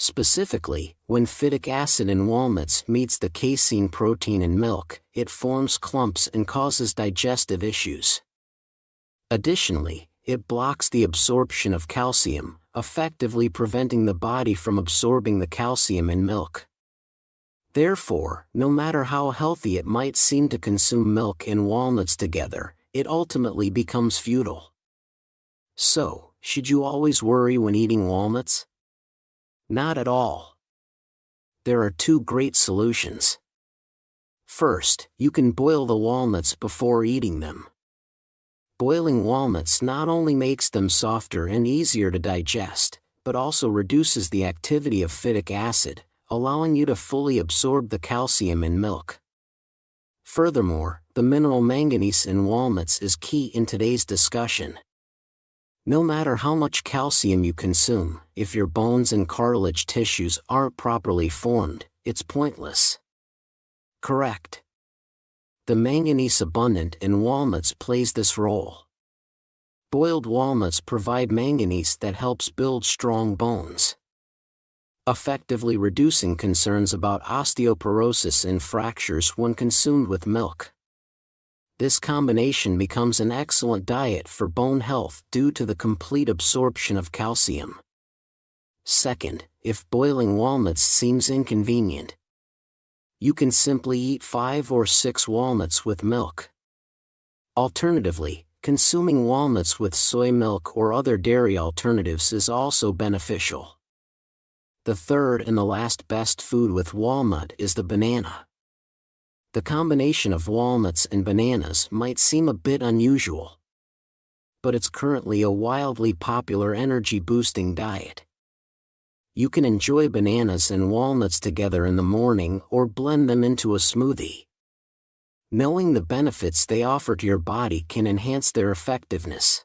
Specifically, when phytic acid in walnuts meets the casein protein in milk, it forms clumps and causes digestive issues. Additionally, it blocks the absorption of calcium, effectively preventing the body from absorbing the calcium in milk. Therefore, no matter how healthy it might seem to consume milk and walnuts together, it ultimately becomes futile. So, should you always worry when eating walnuts? Not at all. There are two great solutions. First, you can boil the walnuts before eating them. Boiling walnuts not only makes them softer and easier to digest, but also reduces the activity of phytic acid, allowing you to fully absorb the calcium in milk. Furthermore, the mineral manganese in walnuts is key in today's discussion. No matter how much calcium you consume, if your bones and cartilage tissues aren't properly formed, it's pointless. Correct. The manganese abundant in walnuts plays this role. Boiled walnuts provide manganese that helps build strong bones, effectively reducing concerns about osteoporosis and fractures when consumed with milk. This combination becomes an excellent diet for bone health due to the complete absorption of calcium. Second, if boiling walnuts seems inconvenient, you can simply eat 5 or 6 walnuts with milk. Alternatively, consuming walnuts with soy milk or other dairy alternatives is also beneficial. The third and the last best food with walnut is the banana. The combination of walnuts and bananas might seem a bit unusual, but it's currently a wildly popular energy-boosting diet. You can enjoy bananas and walnuts together in the morning or blend them into a smoothie. Knowing the benefits they offer to your body can enhance their effectiveness.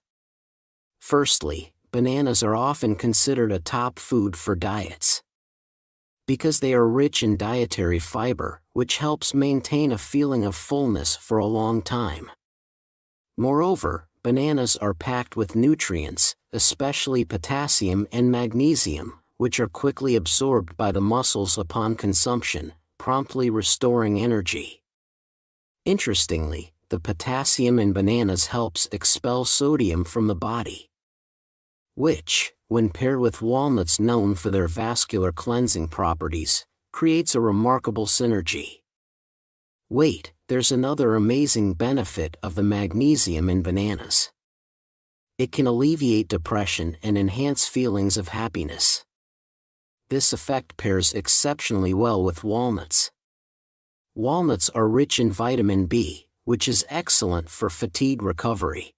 Firstly, bananas are often considered a top food for diets, because they are rich in dietary fiber, which helps maintain a feeling of fullness for a long time. Moreover, bananas are packed with nutrients, especially potassium and magnesium, which are quickly absorbed by the muscles upon consumption, promptly restoring energy. Interestingly, the potassium in bananas helps expel sodium from the body, which, when paired with walnuts known for their vascular cleansing properties, creates a remarkable synergy. Wait, there's another amazing benefit of the magnesium in bananas. It can alleviate depression and enhance feelings of happiness. This effect pairs exceptionally well with walnuts. Walnuts are rich in vitamin B, which is excellent for fatigue recovery.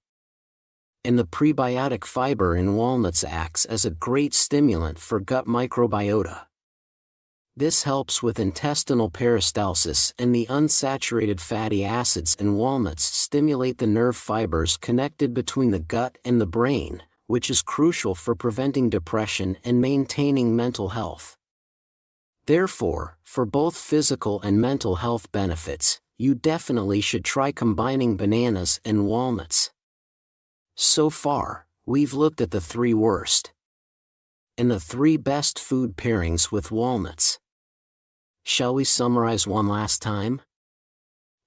And the prebiotic fiber in walnuts acts as a great stimulant for gut microbiota. This helps with intestinal peristalsis, and the unsaturated fatty acids in walnuts stimulate the nerve fibers connected between the gut and the brain, which is crucial for preventing depression and maintaining mental health. Therefore, for both physical and mental health benefits, you definitely should try combining bananas and walnuts. So far, we've looked at the 3 worst and the 3 best food pairings with walnuts. Shall we summarize one last time?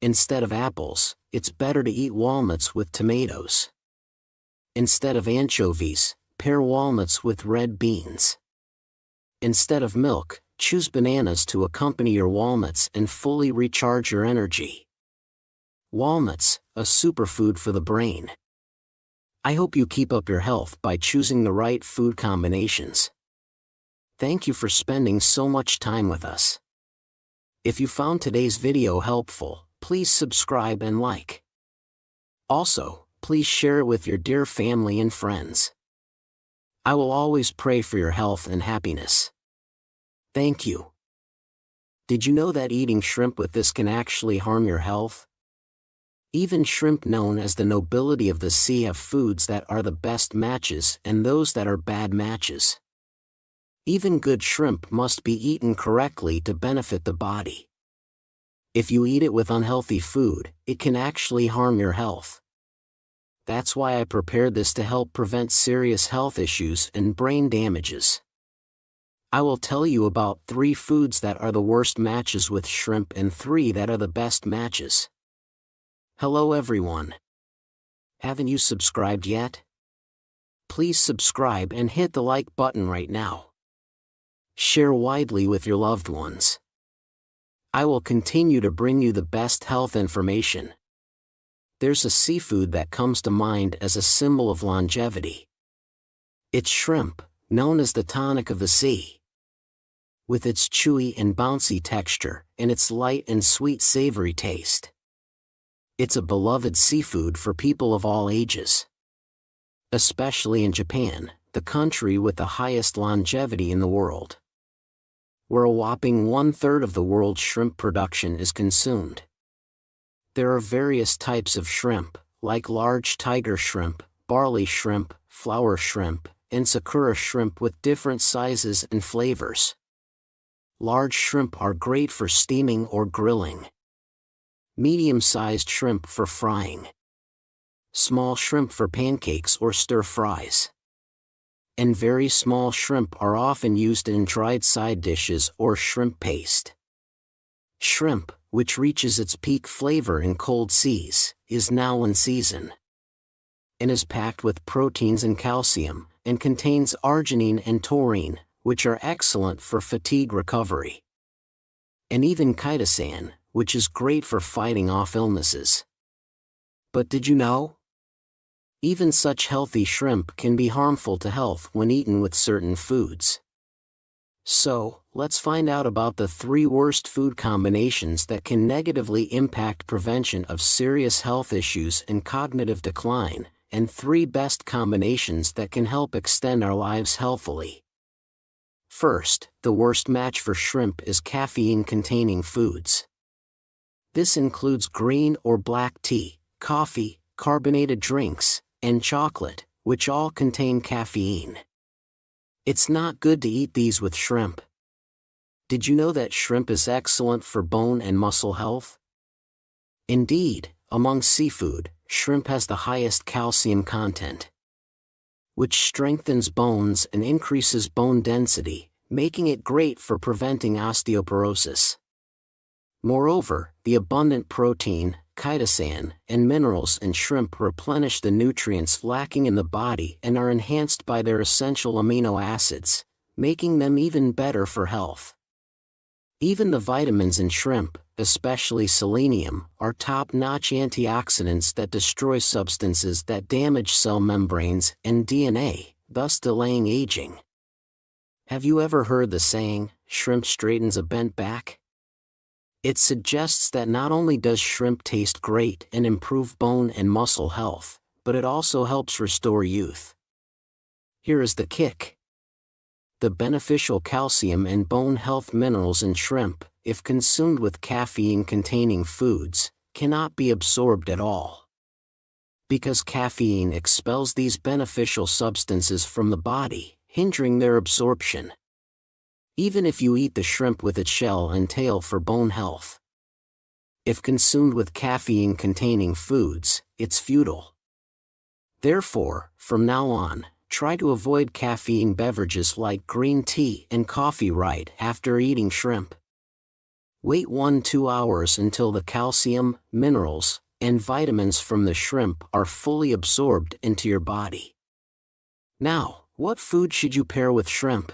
Instead of apples, it's better to eat walnuts with tomatoes. Instead of anchovies, pair walnuts with red beans. Instead of milk, choose bananas to accompany your walnuts and fully recharge your energy. Walnuts, a superfood for the brain. I hope you keep up your health by choosing the right food combinations. Thank you for spending so much time with us. If you found today's video helpful, please subscribe and like. Also, please share it with your dear family and friends. I will always pray for your health and happiness. Thank you. Did you know that eating shrimp with this can actually harm your health? Even shrimp, known as the nobility of the sea, have foods that are the best matches and those that are bad matches. Even good shrimp must be eaten correctly to benefit the body. If you eat it with unhealthy food, it can actually harm your health. That's why I prepared this to help prevent serious health issues and brain damages. I will tell you about 3 foods that are the worst matches with shrimp and 3 that are the best matches. Hello everyone. Haven't you subscribed yet? Please subscribe and hit the like button right now. Share widely with your loved ones. I will continue to bring you the best health information. There's a seafood that comes to mind as a symbol of longevity. It's shrimp, known as the tonic of the sea. With its chewy and bouncy texture, and its light and sweet savory taste. It's a beloved seafood for people of all ages. Especially in Japan, the country with the highest longevity in the world, where a whopping 1/3 of the world's shrimp production is consumed. There are various types of shrimp, like large tiger shrimp, barley shrimp, flower shrimp, and sakura shrimp, with different sizes and flavors. Large shrimp are great for steaming or grilling. Medium-sized shrimp for frying. Small shrimp for pancakes or stir-fries. And very small shrimp are often used in dried side dishes or shrimp paste. Shrimp, which reaches its peak flavor in cold seas, is now in season. And is packed with proteins and calcium, and contains arginine and taurine, which are excellent for fatigue recovery. And even chitosan, which is great for fighting off illnesses. But did you know? Even such healthy shrimp can be harmful to health when eaten with certain foods. So, let's find out about the 3 worst food combinations that can negatively impact prevention of serious health issues and cognitive decline, and 3 best combinations that can help extend our lives healthily. First, the worst match for shrimp is caffeine-containing foods. This includes green or black tea, coffee, carbonated drinks, and chocolate, which all contain caffeine. It's not good to eat these with shrimp. Did you know that shrimp is excellent for bone and muscle health? Indeed, among seafood, shrimp has the highest calcium content, which strengthens bones and increases bone density, making it great for preventing osteoporosis. Moreover, the abundant protein, chitosan, and minerals in shrimp replenish the nutrients lacking in the body and are enhanced by their essential amino acids, making them even better for health. Even the vitamins in shrimp, especially selenium, are top-notch antioxidants that destroy substances that damage cell membranes and DNA, thus delaying aging. Have you ever heard the saying, "Shrimp straightens a bent back"? It suggests that not only does shrimp taste great and improve bone and muscle health, but it also helps restore youth. Here is the kick. The beneficial calcium and bone health minerals in shrimp, if consumed with caffeine-containing foods, cannot be absorbed at all. Because caffeine expels these beneficial substances from the body, hindering their absorption. Even if you eat the shrimp with its shell and tail for bone health. If consumed with caffeine-containing foods, it's futile. Therefore, from now on, try to avoid caffeine beverages like green tea and coffee right after eating shrimp. Wait 1-2 hours until the calcium, minerals, and vitamins from the shrimp are fully absorbed into your body. Now, what food should you pair with shrimp?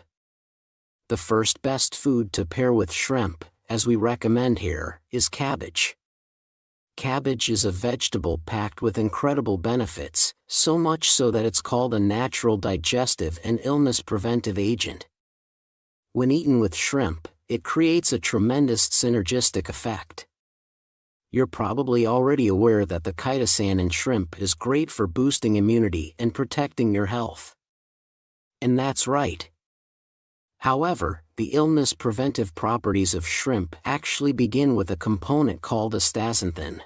The first best food to pair with shrimp, as we recommend here, is cabbage. Cabbage is a vegetable packed with incredible benefits, so much so that it's called a natural digestive and illness preventive agent. When eaten with shrimp, it creates a tremendous synergistic effect. You're probably already aware that the chitosan in shrimp is great for boosting immunity and protecting your health. And that's right. However, the illness preventive properties of shrimp actually begin with a component called astaxanthin.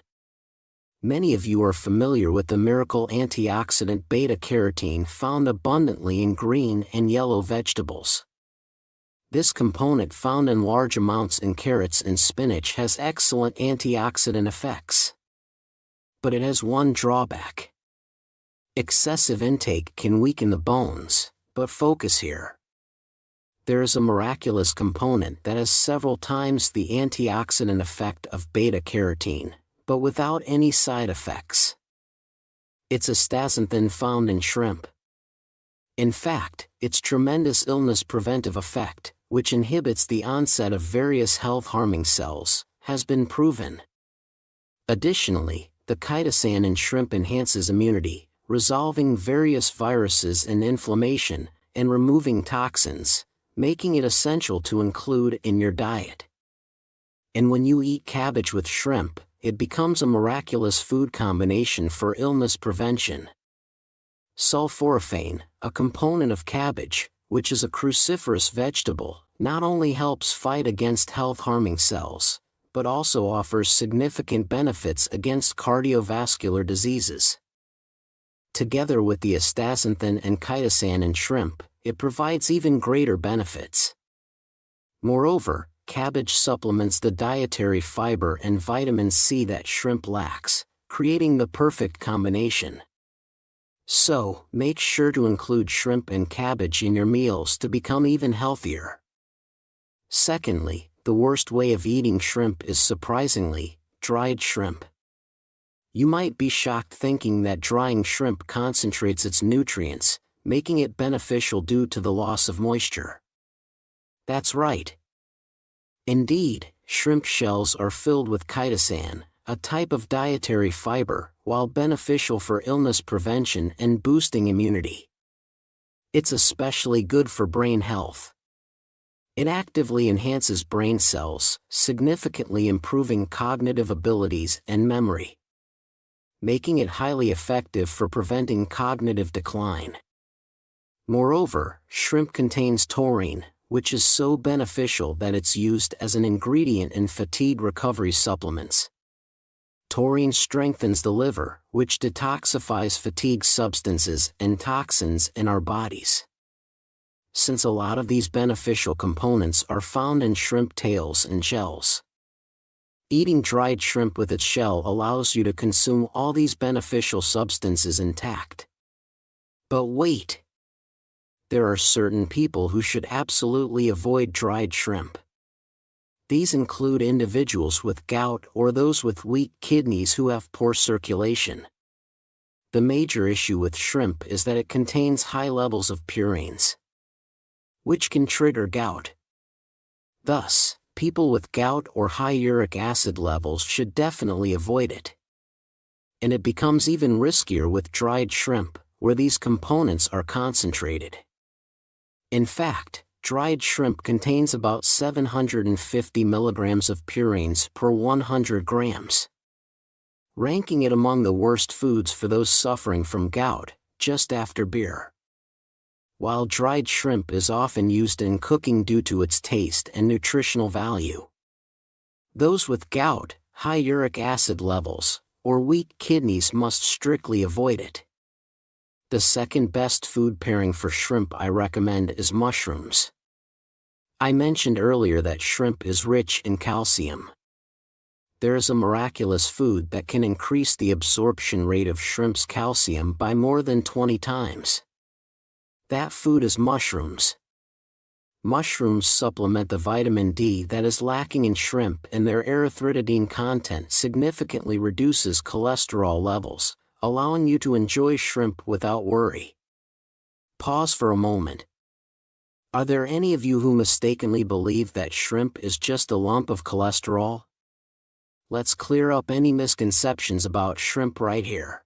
Many of you are familiar with the miracle antioxidant beta-carotene found abundantly in green and yellow vegetables. This component found in large amounts in carrots and spinach has excellent antioxidant effects. But it has one drawback. Excessive intake can weaken the bones, but focus here. There is a miraculous component that has several times the antioxidant effect of beta-carotene, but without any side effects. It's astaxanthin found in shrimp. In fact, its tremendous illness preventive effect, which inhibits the onset of various health-harming cells, has been proven. Additionally, the chitosan in shrimp enhances immunity, resolving various viruses and inflammation, and removing toxins, making it essential to include in your diet. And when you eat cabbage with shrimp, it becomes a miraculous food combination for illness prevention. Sulforaphane, a component of cabbage, which is a cruciferous vegetable, not only helps fight against health-harming cells, but also offers significant benefits against cardiovascular diseases. Together with the astaxanthin and chitosan in shrimp, it provides even greater benefits. Moreover, cabbage supplements the dietary fiber and vitamin C that shrimp lacks, creating the perfect combination. So, make sure to include shrimp and cabbage in your meals to become even healthier. Secondly, the worst way of eating shrimp is surprisingly, dried shrimp. You might be shocked thinking that drying shrimp concentrates its nutrients, making it beneficial due to the loss of moisture. That's right. Indeed, shrimp shells are filled with chitosan, a type of dietary fiber, while beneficial for illness prevention and boosting immunity. It's especially good for brain health. It actively enhances brain cells, significantly improving cognitive abilities and memory, making it highly effective for preventing cognitive decline. Moreover, shrimp contains taurine, which is so beneficial that it's used as an ingredient in fatigue recovery supplements. Taurine strengthens the liver, which detoxifies fatigue substances and toxins in our bodies. Since a lot of these beneficial components are found in shrimp tails and shells, eating dried shrimp with its shell allows you to consume all these beneficial substances intact. But wait! There are certain people who should absolutely avoid dried shrimp. These include individuals with gout or those with weak kidneys who have poor circulation. The major issue with shrimp is that it contains high levels of purines, which can trigger gout. Thus, people with gout or high uric acid levels should definitely avoid it. And it becomes even riskier with dried shrimp, where these components are concentrated. In fact, dried shrimp contains about 750 milligrams of purines per 100 grams, ranking it among the worst foods for those suffering from gout, just after beer. While dried shrimp is often used in cooking due to its taste and nutritional value, those with gout, high uric acid levels, or weak kidneys must strictly avoid it. The second best food pairing for shrimp I recommend is mushrooms. I mentioned earlier that shrimp is rich in calcium. There is a miraculous food that can increase the absorption rate of shrimp's calcium by more than 20 times. That food is mushrooms. Mushrooms supplement the vitamin D that is lacking in shrimp, and their erythritidine content significantly reduces cholesterol levels, allowing you to enjoy shrimp without worry. Pause for a moment. Are there any of you who mistakenly believe that shrimp is just a lump of cholesterol? Let's clear up any misconceptions about shrimp right here.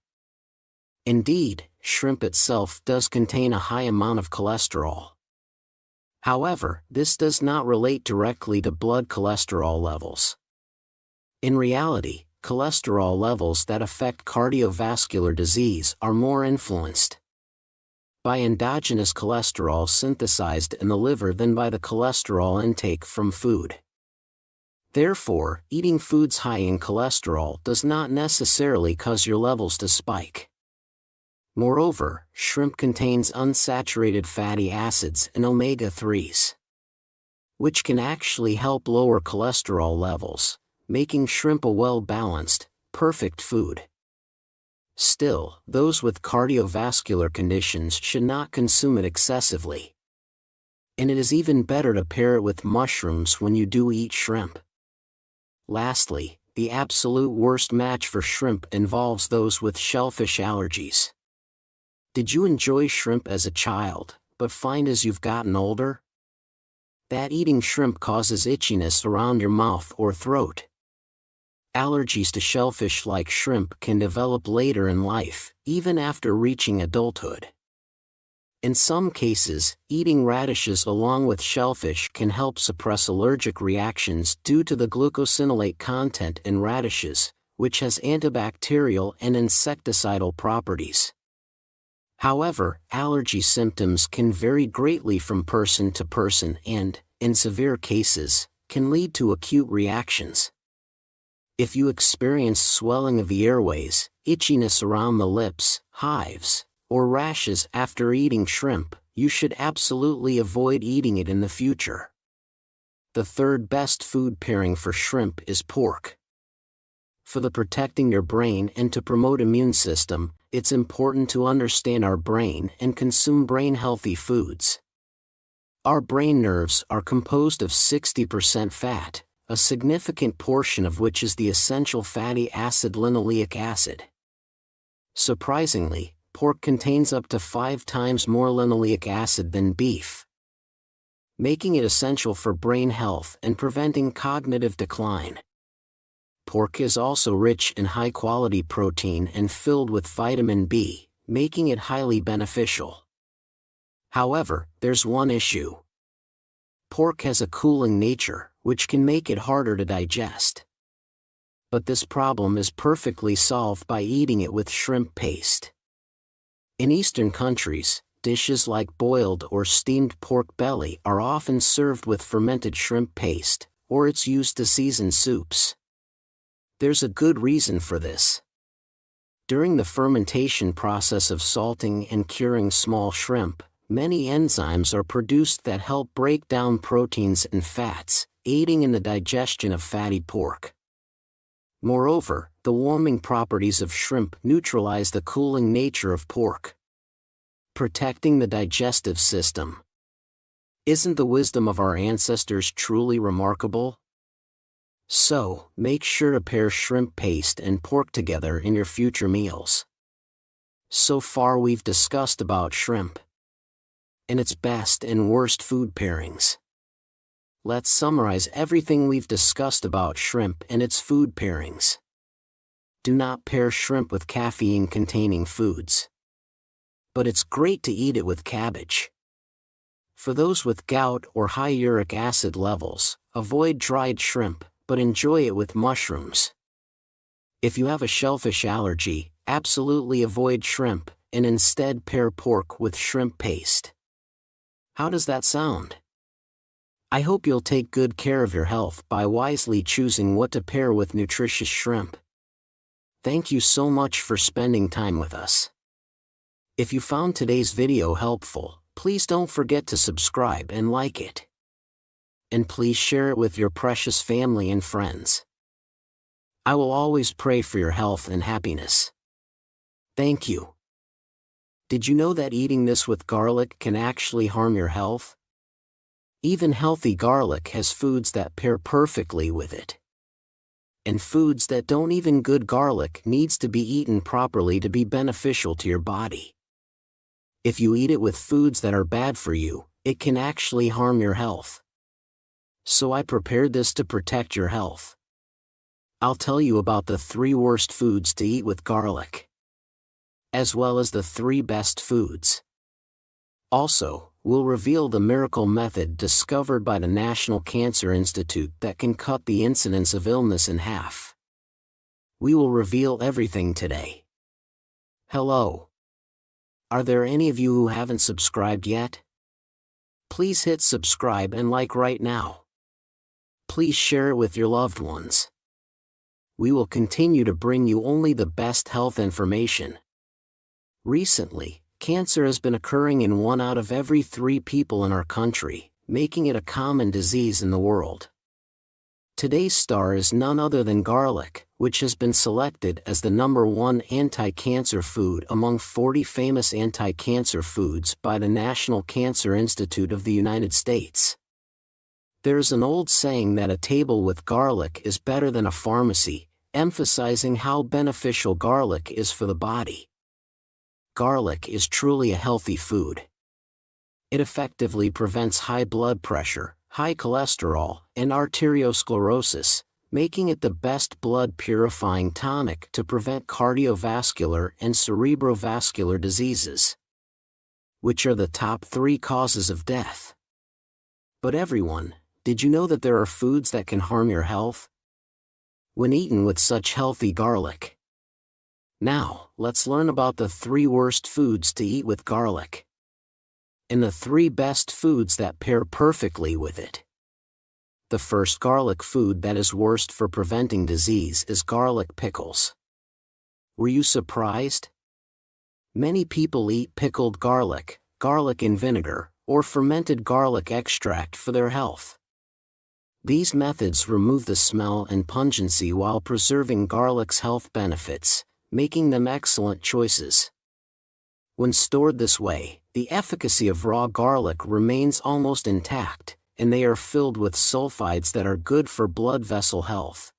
Indeed, shrimp itself does contain a high amount of cholesterol. However, this does not relate directly to blood cholesterol levels. In reality, cholesterol levels that affect cardiovascular disease are more influenced by endogenous cholesterol synthesized in the liver than by the cholesterol intake from food. Therefore, eating foods high in cholesterol does not necessarily cause your levels to spike. Moreover, shrimp contains unsaturated fatty acids and omega-3s, which can actually help lower cholesterol levels, making shrimp a well-balanced, perfect food. Still, those with cardiovascular conditions should not consume it excessively. And it is even better to pair it with mushrooms when you do eat shrimp. Lastly, the absolute worst match for shrimp involves those with shellfish allergies. Did you enjoy shrimp as a child, but find as you've gotten older that eating shrimp causes itchiness around your mouth or throat? Allergies to shellfish like shrimp can develop later in life, even after reaching adulthood. In some cases, eating radishes along with shellfish can help suppress allergic reactions due to the glucosinolate content in radishes, which has antibacterial and insecticidal properties. However, allergy symptoms can vary greatly from person to person and, in severe cases, can lead to acute reactions. If you experience swelling of the airways, itchiness around the lips, hives, or rashes after eating shrimp, you should absolutely avoid eating it in the future. The third best food pairing for shrimp is pork. For the protecting your brain and to promote immune system, it's important to understand our brain and consume brain-healthy foods. Our brain nerves are composed of 60% fat, a significant portion of which is the essential fatty acid linoleic acid. Surprisingly, pork contains up to 5 times more linoleic acid than beef, making it essential for brain health and preventing cognitive decline. Pork is also rich in high-quality protein and filled with vitamin B, making it highly beneficial. However, there's one issue. Pork has a cooling nature, which can make it harder to digest. But this problem is perfectly solved by eating it with shrimp paste. In Eastern countries, dishes like boiled or steamed pork belly are often served with fermented shrimp paste, or it's used to season soups. There's a good reason for this. During the fermentation process of salting and curing small shrimp, many enzymes are produced that help break down proteins and fats, aiding in the digestion of fatty pork. Moreover, the warming properties of shrimp neutralize the cooling nature of pork, protecting the digestive system. Isn't the wisdom of our ancestors truly remarkable? So, make sure to pair shrimp paste and pork together in your future meals. So far we've discussed about shrimp and its best and worst food pairings. Let's summarize everything we've discussed about shrimp and its food pairings. Do not pair shrimp with caffeine-containing foods, but it's great to eat it with cabbage. For those with gout or high uric acid levels, avoid dried shrimp, but enjoy it with mushrooms. If you have a shellfish allergy, absolutely avoid shrimp, and instead pair pork with shrimp paste. How does that sound? I hope you'll take good care of your health by wisely choosing what to pair with nutritious shrimp. Thank you so much for spending time with us. If you found today's video helpful, please don't forget to subscribe and like it. And please share it with your precious family and friends. I will always pray for your health and happiness. Thank you. Did you know that eating this with garlic can actually harm your health? Even healthy garlic has foods that pair perfectly with it. And foods that don't even good garlic needs to be eaten properly to be beneficial to your body. If you eat it with foods that are bad for you, it can actually harm your health. So I prepared this to protect your health. I'll tell you about the 3 worst foods to eat with garlic, as well as the 3 best foods. Also, we'll reveal the miracle method discovered by the National Cancer Institute that can cut the incidence of illness in half. We will reveal everything today. Hello. Are there any of you who haven't subscribed yet? Please hit subscribe and like right now. Please share it with your loved ones. We will continue to bring you only the best health information. Recently, cancer has been occurring in 1 out of every 3 people in our country, making it a common disease in the world. Today's star is none other than garlic, which has been selected as the #1 anti-cancer food among 40 famous anti-cancer foods by the National Cancer Institute of the United States. There's an old saying that a table with garlic is better than a pharmacy, emphasizing how beneficial garlic is for the body. Garlic is truly a healthy food. It effectively prevents high blood pressure, high cholesterol, and arteriosclerosis, making it the best blood-purifying tonic to prevent cardiovascular and cerebrovascular diseases, which are the top 3 causes of death. But everyone, did you know that there are foods that can harm your health when eaten with such healthy garlic? Now, let's learn about the 3 worst foods to eat with garlic, and the 3 best foods that pair perfectly with it. The first garlic food that is worst for preventing disease is garlic pickles. Were you surprised? Many people eat pickled garlic, garlic in vinegar, or fermented garlic extract for their health. These methods remove the smell and pungency while preserving garlic's health benefits, making them excellent choices. When stored this way, the efficacy of raw garlic remains almost intact, and they are filled with sulfides that are good for blood vessel health.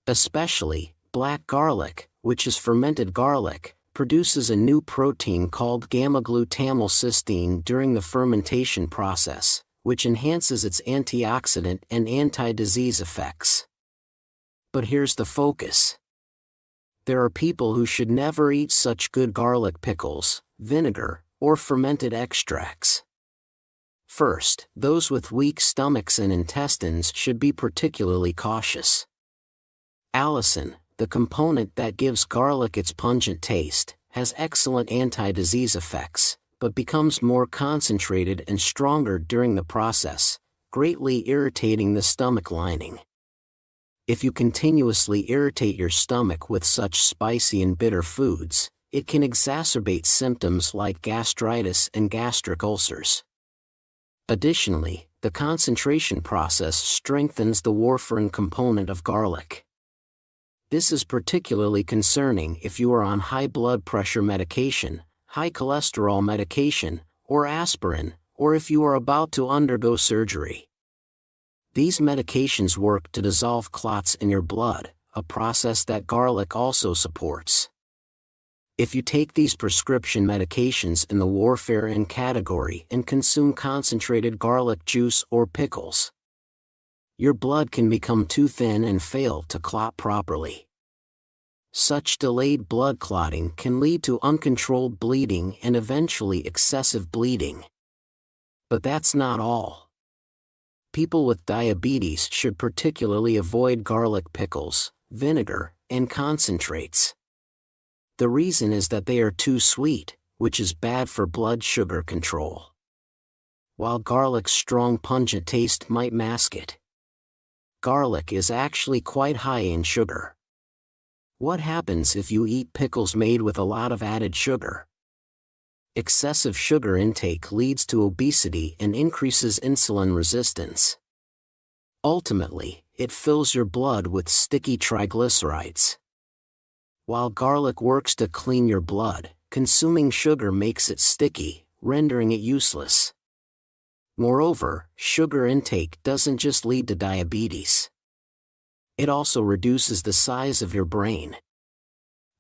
Especially, black garlic, which is fermented garlic, produces a new protein called gamma-glutamylcysteine during the fermentation process, which enhances its antioxidant and anti-disease effects. But here's the focus. There are people who should never eat such good garlic pickles, vinegar, or fermented extracts. First, those with weak stomachs and intestines should be particularly cautious. Allicin, the component that gives garlic its pungent taste, has excellent anti-disease effects, but becomes more concentrated and stronger during the process, greatly irritating the stomach lining. If you continuously irritate your stomach with such spicy and bitter foods, it can exacerbate symptoms like gastritis and gastric ulcers. Additionally, the concentration process strengthens the warfarin component of garlic. This is particularly concerning if you are on high blood pressure medication, high cholesterol medication, or aspirin, or if you are about to undergo surgery. These medications work to dissolve clots in your blood, a process that garlic also supports. If you take these prescription medications in the warfarin category and consume concentrated garlic juice or pickles, your blood can become too thin and fail to clot properly. Such delayed blood clotting can lead to uncontrolled bleeding and eventually excessive bleeding. But that's not all. People with diabetes should particularly avoid garlic pickles, vinegar, and concentrates. The reason is that they are too sweet, which is bad for blood sugar control. While garlic's strong pungent taste might mask it, garlic is actually quite high in sugar. What happens if you eat pickles made with a lot of added sugar? Excessive sugar intake leads to obesity and increases insulin resistance. Ultimately, it fills your blood with sticky triglycerides. While garlic works to clean your blood, consuming sugar makes it sticky, rendering it useless. Moreover, sugar intake doesn't just lead to diabetes. It also reduces the size of your brain.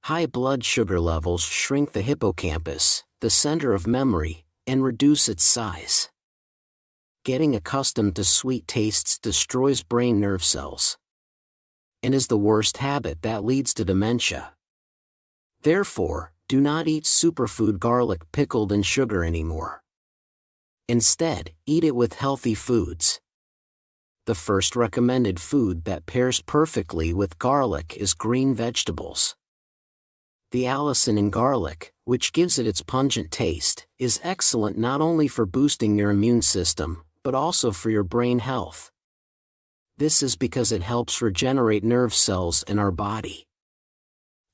High blood sugar levels shrink the hippocampus, the center of memory, and reduce its size. Getting accustomed to sweet tastes destroys brain nerve cells, and is the worst habit that leads to dementia. Therefore, do not eat superfood garlic pickled in sugar anymore. Instead, eat it with healthy foods. The first recommended food that pairs perfectly with garlic is green vegetables. The allicin in garlic, which gives it its pungent taste, is excellent not only for boosting your immune system, but also for your brain health. This is because it helps regenerate nerve cells in our body.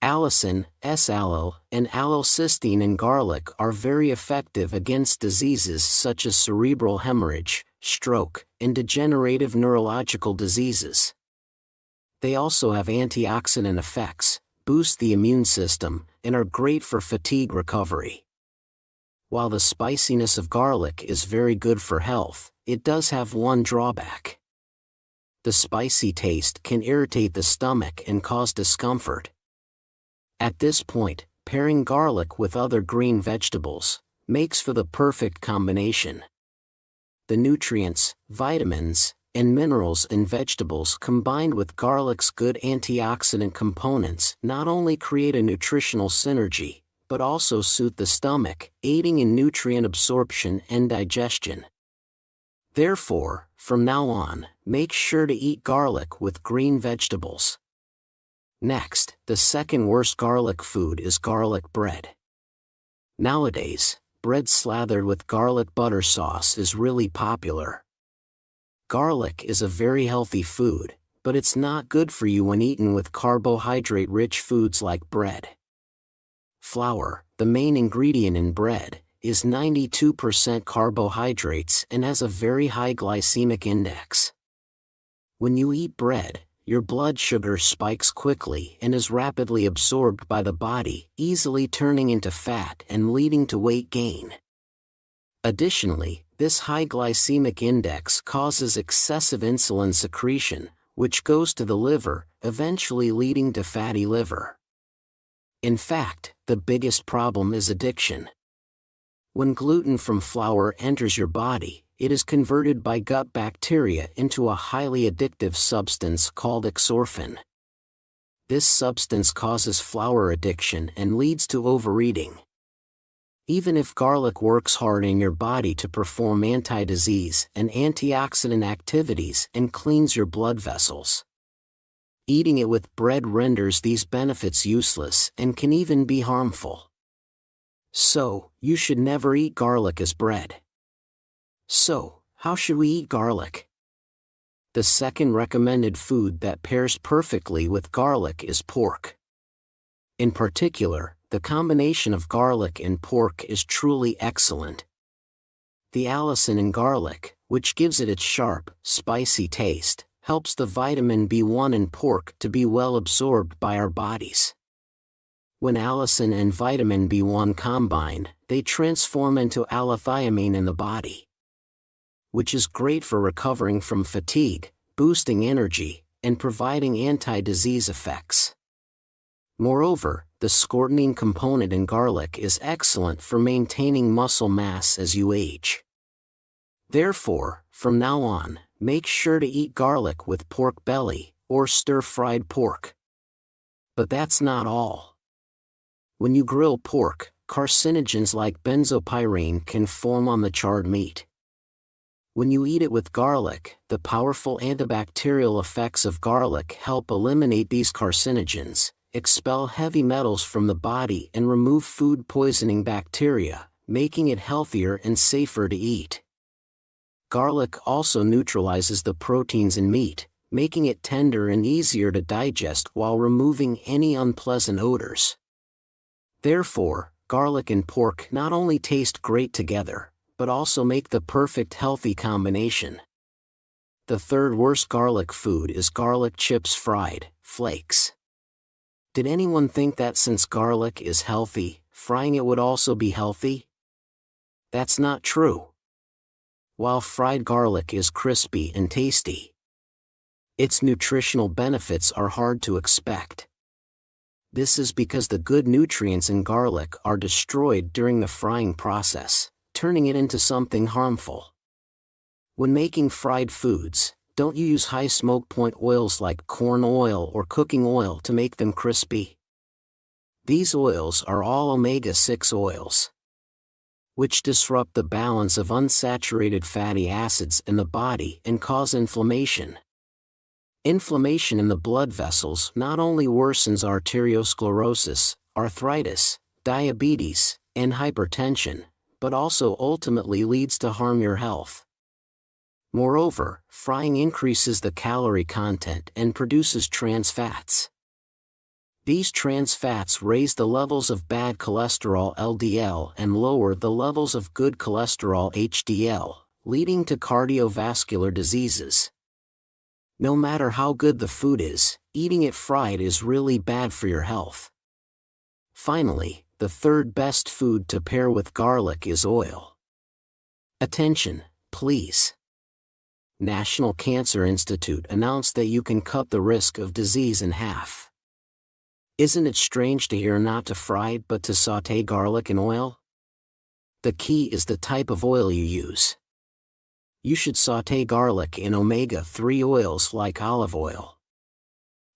Allicin, S-allo, and allocysteine in garlic are very effective against diseases such as cerebral hemorrhage, stroke, and degenerative neurological diseases. They also have antioxidant effects, boost the immune system, and are great for fatigue recovery. While the spiciness of garlic is very good for health, it does have one drawback. The spicy taste can irritate the stomach and cause discomfort. At this point, pairing garlic with other green vegetables makes for the perfect combination. The nutrients, vitamins, and minerals in vegetables combined with garlic's good antioxidant components not only create a nutritional synergy, but also soothe the stomach, aiding in nutrient absorption and digestion. Therefore, from now on, make sure to eat garlic with green vegetables. Next, the second worst garlic food is garlic bread. Nowadays, bread slathered with garlic butter sauce is really popular. Garlic is a very healthy food, but it's not good for you when eaten with carbohydrate-rich foods like bread. Flour, the main ingredient in bread, is 92% carbohydrates and has a very high glycemic index. When you eat bread, your blood sugar spikes quickly and is rapidly absorbed by the body, easily turning into fat and leading to weight gain. Additionally, this high glycemic index causes excessive insulin secretion, which goes to the liver, eventually leading to fatty liver. In fact, the biggest problem is addiction. When gluten from flour enters your body, it is converted by gut bacteria into a highly addictive substance called exorphin. This substance causes flour addiction and leads to overeating. Even if garlic works hard in your body to perform anti-disease and antioxidant activities and cleans your blood vessels, eating it with bread renders these benefits useless and can even be harmful. So, you should never eat garlic as bread. So, how should we eat garlic? The second recommended food that pairs perfectly with garlic is pork. In particular, the combination of garlic and pork is truly excellent. The allicin in garlic, which gives it its sharp, spicy taste, helps the vitamin B1 in pork to be well absorbed by our bodies. When allicin and vitamin B1 combine, they transform into allithiamine in the body, which is great for recovering from fatigue, boosting energy, and providing anti-disease effects. Moreover, the scorbunene component in garlic is excellent for maintaining muscle mass as you age. Therefore, from now on, make sure to eat garlic with pork belly, or stir-fried pork. But that's not all. When you grill pork, carcinogens like benzopyrene can form on the charred meat. When you eat it with garlic, the powerful antibacterial effects of garlic help eliminate these carcinogens, expel heavy metals from the body and remove food poisoning bacteria, making it healthier and safer to eat. Garlic also neutralizes the proteins in meat, making it tender and easier to digest while removing any unpleasant odors. Therefore, garlic and pork not only taste great together, but also make the perfect healthy combination. The third worst garlic food is garlic chips fried, flakes. Did anyone think that since garlic is healthy, frying it would also be healthy? That's not true. While fried garlic is crispy and tasty, its nutritional benefits are hard to expect. This is because the good nutrients in garlic are destroyed during the frying process, turning it into something harmful. When making fried foods, don't you use high smoke point oils like corn oil or cooking oil to make them crispy? These oils are all omega-6 oils, which disrupt the balance of unsaturated fatty acids in the body and cause inflammation. Inflammation in the blood vessels not only worsens arteriosclerosis, arthritis, diabetes, and hypertension, but also ultimately leads to harm your health. Moreover, frying increases the calorie content and produces trans fats. These trans fats raise the levels of bad cholesterol LDL and lower the levels of good cholesterol HDL, leading to cardiovascular diseases. No matter how good the food is, eating it fried is really bad for your health. Finally, the third best food to pair with garlic is oil. Attention, please. National Cancer Institute announced that you can cut the risk of disease in half. Isn't it strange to hear not to fry but to sauté garlic in oil? The key is the type of oil you use. You should sauté garlic in omega-3 oils like olive oil.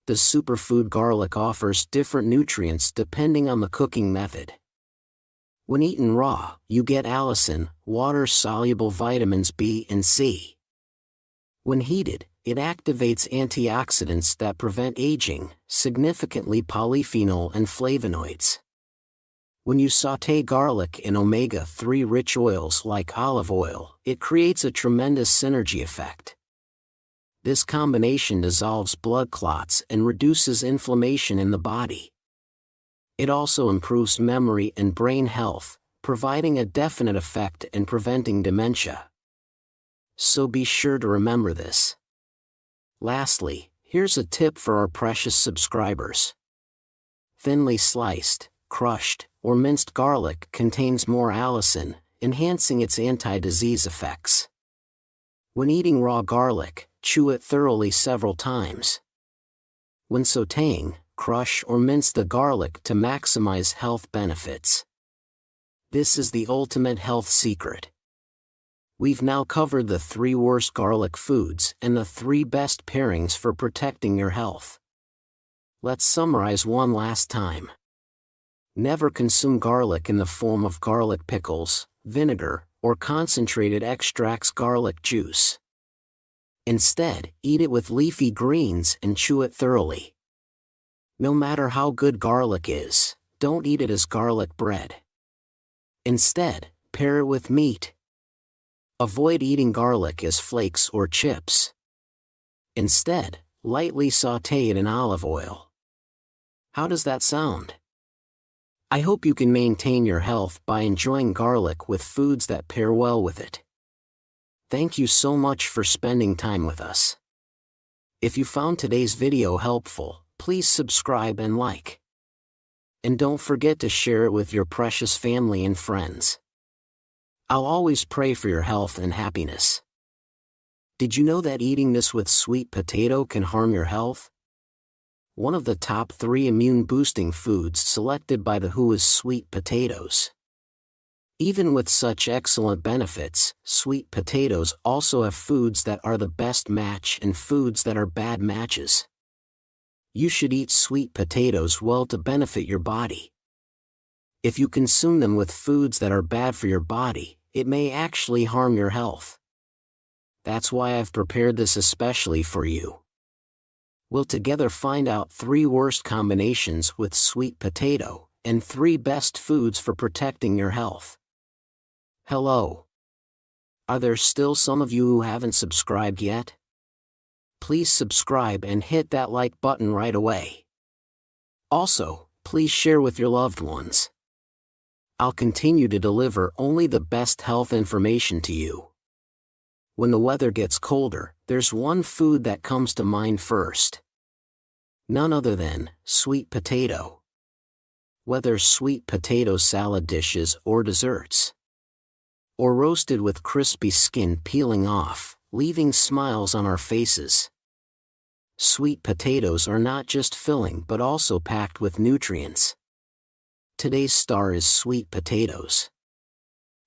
The superfood garlic offers different nutrients depending on the cooking method. When eaten raw, you get allicin, water-soluble vitamins B and C. When heated, it activates antioxidants that prevent aging, significantly polyphenol and flavonoids. When you sauté garlic in omega-3 rich oils like olive oil, it creates a tremendous synergy effect. This combination dissolves blood clots and reduces inflammation in the body. It also improves memory and brain health, providing a definite effect in preventing dementia. So be sure to remember this. Lastly, here's a tip for our precious subscribers. Thinly sliced, crushed, or minced garlic contains more allicin, enhancing its anti-disease effects. When eating raw garlic, chew it thoroughly several times. When sautéing, crush or mince the garlic to maximize health benefits. This is the ultimate health secret. We've now covered the 3 worst garlic foods and the 3 best pairings for protecting your health. Let's summarize one last time. Never consume garlic in the form of garlic pickles, vinegar, or concentrated extracts garlic juice. Instead, eat it with leafy greens and chew it thoroughly. No matter how good garlic is, don't eat it as garlic bread. Instead, pair it with meat. Avoid eating garlic as flakes or chips. Instead, lightly sauté it in olive oil. How does that sound? I hope you can maintain your health by enjoying garlic with foods that pair well with it. Thank you so much for spending time with us. If you found today's video helpful, please subscribe and like. And don't forget to share it with your precious family and friends. I'll always pray for your health and happiness. Did you know that eating this with sweet potato can harm your health? One of the top 3 immune-boosting foods selected by the WHO is sweet potatoes. Even with such excellent benefits, sweet potatoes also have foods that are the best match and foods that are bad matches. You should eat sweet potatoes well to benefit your body. If you consume them with foods that are bad for your body, it may actually harm your health. That's why I've prepared this especially for you. We'll together find out 3 worst combinations with sweet potato, and 3 best foods for protecting your health. Hello. Are there still some of you who haven't subscribed yet? Please subscribe and hit that like button right away. Also, please share with your loved ones. I'll continue to deliver only the best health information to you. When the weather gets colder, there's one food that comes to mind first. None other than sweet potato. Whether sweet potato salad dishes or desserts, or roasted with crispy skin peeling off, leaving smiles on our faces. Sweet potatoes are not just filling but also packed with nutrients. Today's star is sweet potatoes.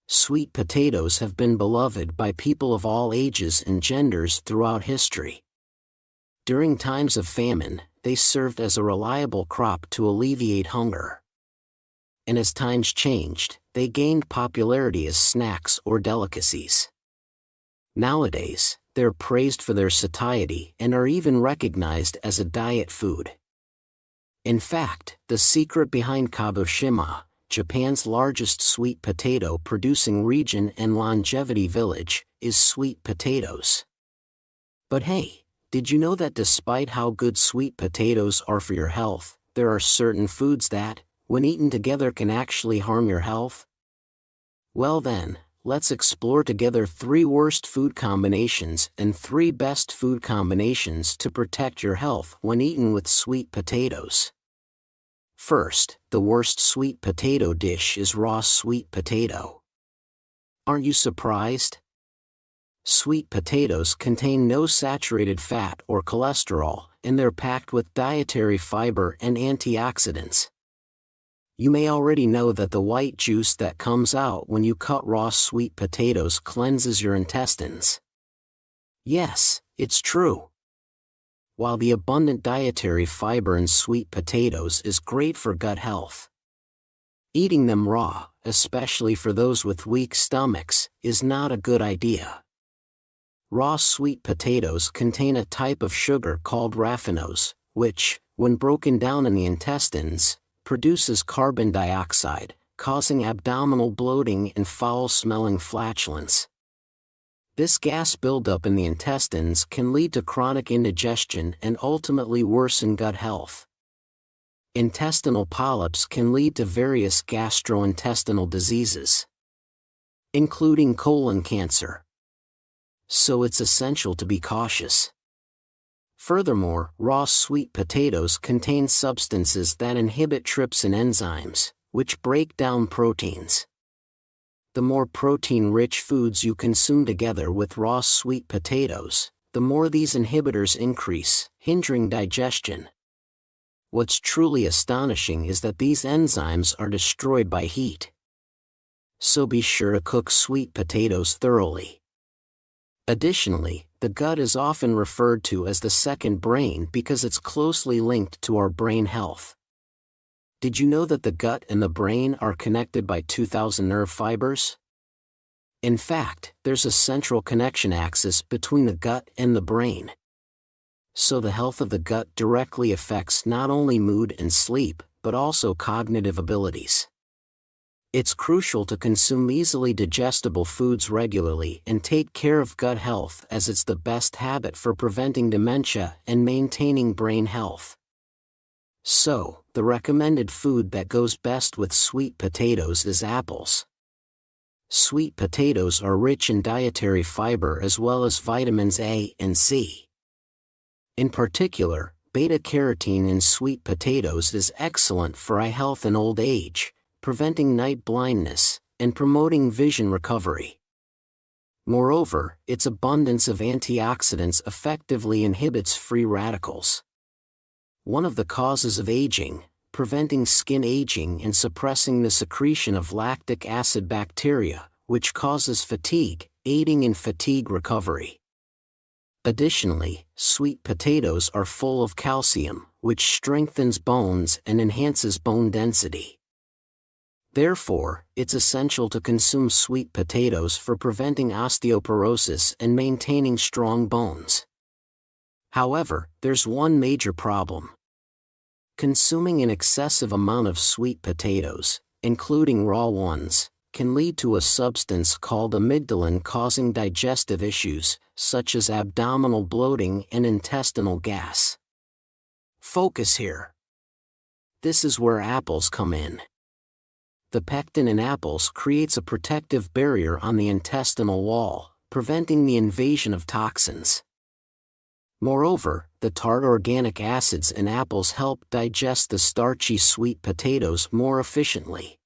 Sweet potatoes have been beloved by people of all ages and genders throughout history. During times of famine, they served as a reliable crop to alleviate hunger. And as times changed, they gained popularity as snacks or delicacies. Nowadays, they're praised for their satiety and are even recognized as a diet food. In fact, the secret behind Kagoshima, Japan's largest sweet potato producing region and longevity village, is sweet potatoes. But hey, did you know that despite how good sweet potatoes are for your health, there are certain foods that, when eaten together, can actually harm your health? Well then, let's explore together 3 worst food combinations and 3 best food combinations to protect your health when eaten with sweet potatoes. First, the worst sweet potato dish is raw sweet potato. Aren't you surprised? Sweet potatoes contain no saturated fat or cholesterol, and they're packed with dietary fiber and antioxidants. You may already know that the white juice that comes out when you cut raw sweet potatoes cleanses your intestines. Yes, it's true. While the abundant dietary fiber in sweet potatoes is great for gut health, eating them raw, especially for those with weak stomachs, is not a good idea. Raw sweet potatoes contain a type of sugar called raffinose, which, when broken down in the intestines, produces carbon dioxide, causing abdominal bloating and foul-smelling flatulence. This gas buildup in the intestines can lead to chronic indigestion and ultimately worsen gut health. Intestinal polyps can lead to various gastrointestinal diseases, including colon cancer. So it's essential to be cautious. Furthermore, raw sweet potatoes contain substances that inhibit trypsin enzymes, which break down proteins. The more protein-rich foods you consume together with raw sweet potatoes, the more these inhibitors increase, hindering digestion. What's truly astonishing is that these enzymes are destroyed by heat. So be sure to cook sweet potatoes thoroughly. Additionally, the gut is often referred to as the second brain because it's closely linked to our brain health. Did you know that the gut and the brain are connected by 2,000 nerve fibers? In fact, there's a central connection axis between the gut and the brain. So the health of the gut directly affects not only mood and sleep, but also cognitive abilities. It's crucial to consume easily digestible foods regularly and take care of gut health, as it's the best habit for preventing dementia and maintaining brain health. So, the recommended food that goes best with sweet potatoes is apples. Sweet potatoes are rich in dietary fiber as well as vitamins A and C. In particular, beta-carotene in sweet potatoes is excellent for eye health in old age, preventing night blindness, and promoting vision recovery. Moreover, its abundance of antioxidants effectively inhibits free radicals, one of the causes of aging, preventing skin aging and suppressing the secretion of lactic acid bacteria, which causes fatigue, aiding in fatigue recovery. Additionally, sweet potatoes are full of calcium, which strengthens bones and enhances bone density. Therefore, it's essential to consume sweet potatoes for preventing osteoporosis and maintaining strong bones. However, there's one major problem. Consuming an excessive amount of sweet potatoes, including raw ones, can lead to a substance called amygdalin causing digestive issues, such as abdominal bloating and intestinal gas. Focus here. This is where apples come in. The pectin in apples creates a protective barrier on the intestinal wall, preventing the invasion of toxins. Moreover, the tart organic acids in apples help digest the starchy sweet potatoes more efficiently.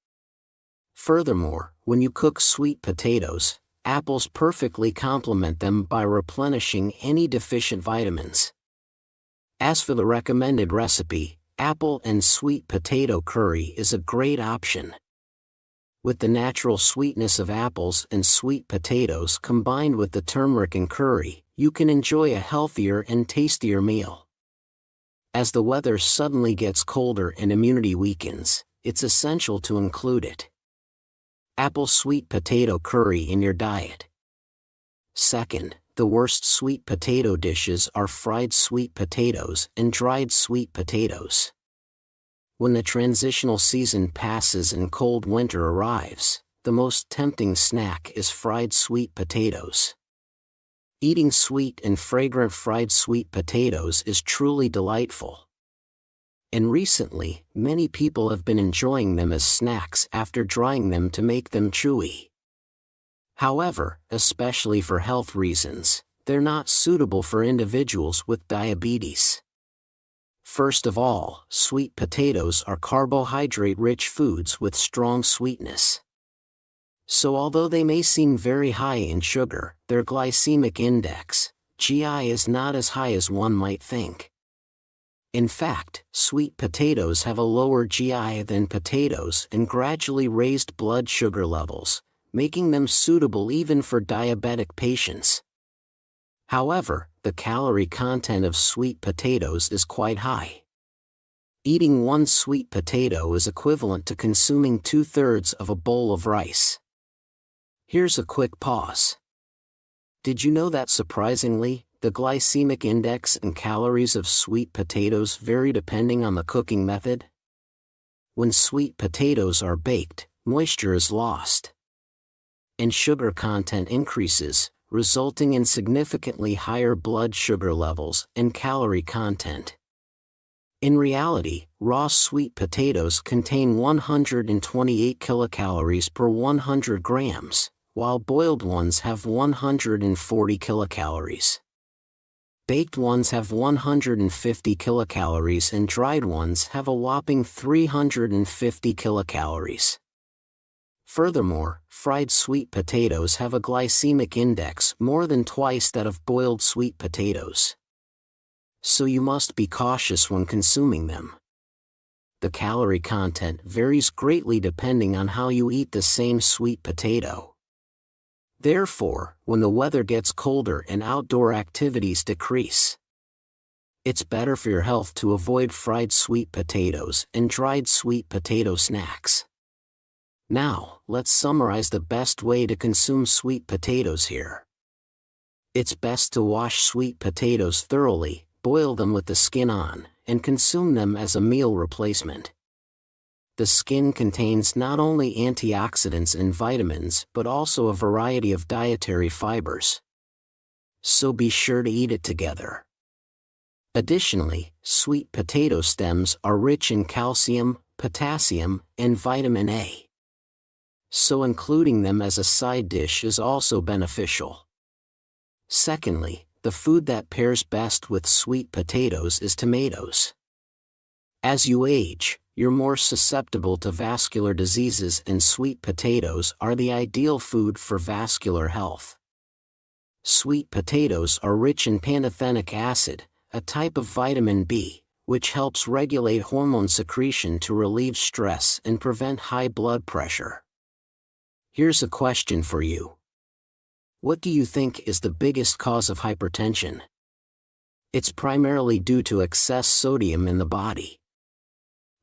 Furthermore, when you cook sweet potatoes, apples perfectly complement them by replenishing any deficient vitamins. As for the recommended recipe, apple and sweet potato curry is a great option. With the natural sweetness of apples and sweet potatoes combined with the turmeric and curry, you can enjoy a healthier and tastier meal. As the weather suddenly gets colder and immunity weakens, it's essential to include it. Apple sweet potato curry in your diet. Second, the worst sweet potato dishes are fried sweet potatoes and dried sweet potatoes. When the transitional season passes and cold winter arrives, the most tempting snack is fried sweet potatoes. Eating sweet and fragrant fried sweet potatoes is truly delightful. And recently, many people have been enjoying them as snacks after drying them to make them chewy. However, especially for health reasons, they're not suitable for individuals with diabetes. First of all, sweet potatoes are carbohydrate-rich foods with strong sweetness. So although they may seem very high in sugar, their glycemic index, GI, is not as high as one might think. In fact, sweet potatoes have a lower GI than potatoes and gradually raised blood sugar levels, making them suitable even for diabetic patients. However, the calorie content of sweet potatoes is quite high. Eating one sweet potato is equivalent to consuming 2/3 of a bowl of rice. Here's a quick pause. Did you know that surprisingly, the glycemic index and calories of sweet potatoes vary depending on the cooking method? When sweet potatoes are baked, moisture is lost, and sugar content increases, resulting in significantly higher blood sugar levels and calorie content. In reality, raw sweet potatoes contain 128 kilocalories per 100 grams, while boiled ones have 140 kilocalories. Baked ones have 150 kilocalories and dried ones have a whopping 350 kilocalories. Furthermore, fried sweet potatoes have a glycemic index more than twice that of boiled sweet potatoes. So you must be cautious when consuming them. The calorie content varies greatly depending on how you eat the same sweet potato. Therefore, when the weather gets colder and outdoor activities decrease, it's better for your health to avoid fried sweet potatoes and dried sweet potato snacks. Now, let's summarize the best way to consume sweet potatoes here. It's best to wash sweet potatoes thoroughly, boil them with the skin on, and consume them as a meal replacement. The skin contains not only antioxidants and vitamins but also a variety of dietary fibers. So be sure to eat it together. Additionally, sweet potato stems are rich in calcium, potassium, and vitamin A. So including them as a side dish is also beneficial. Secondly, the food that pairs best with sweet potatoes is tomatoes. As you age, you're more susceptible to vascular diseases, and sweet potatoes are the ideal food for vascular health. Sweet potatoes are rich in pantothenic acid, a type of vitamin B, which helps regulate hormone secretion to relieve stress and prevent high blood pressure. Here's a question for you. What do you think is the biggest cause of hypertension? It's primarily due to excess sodium in the body.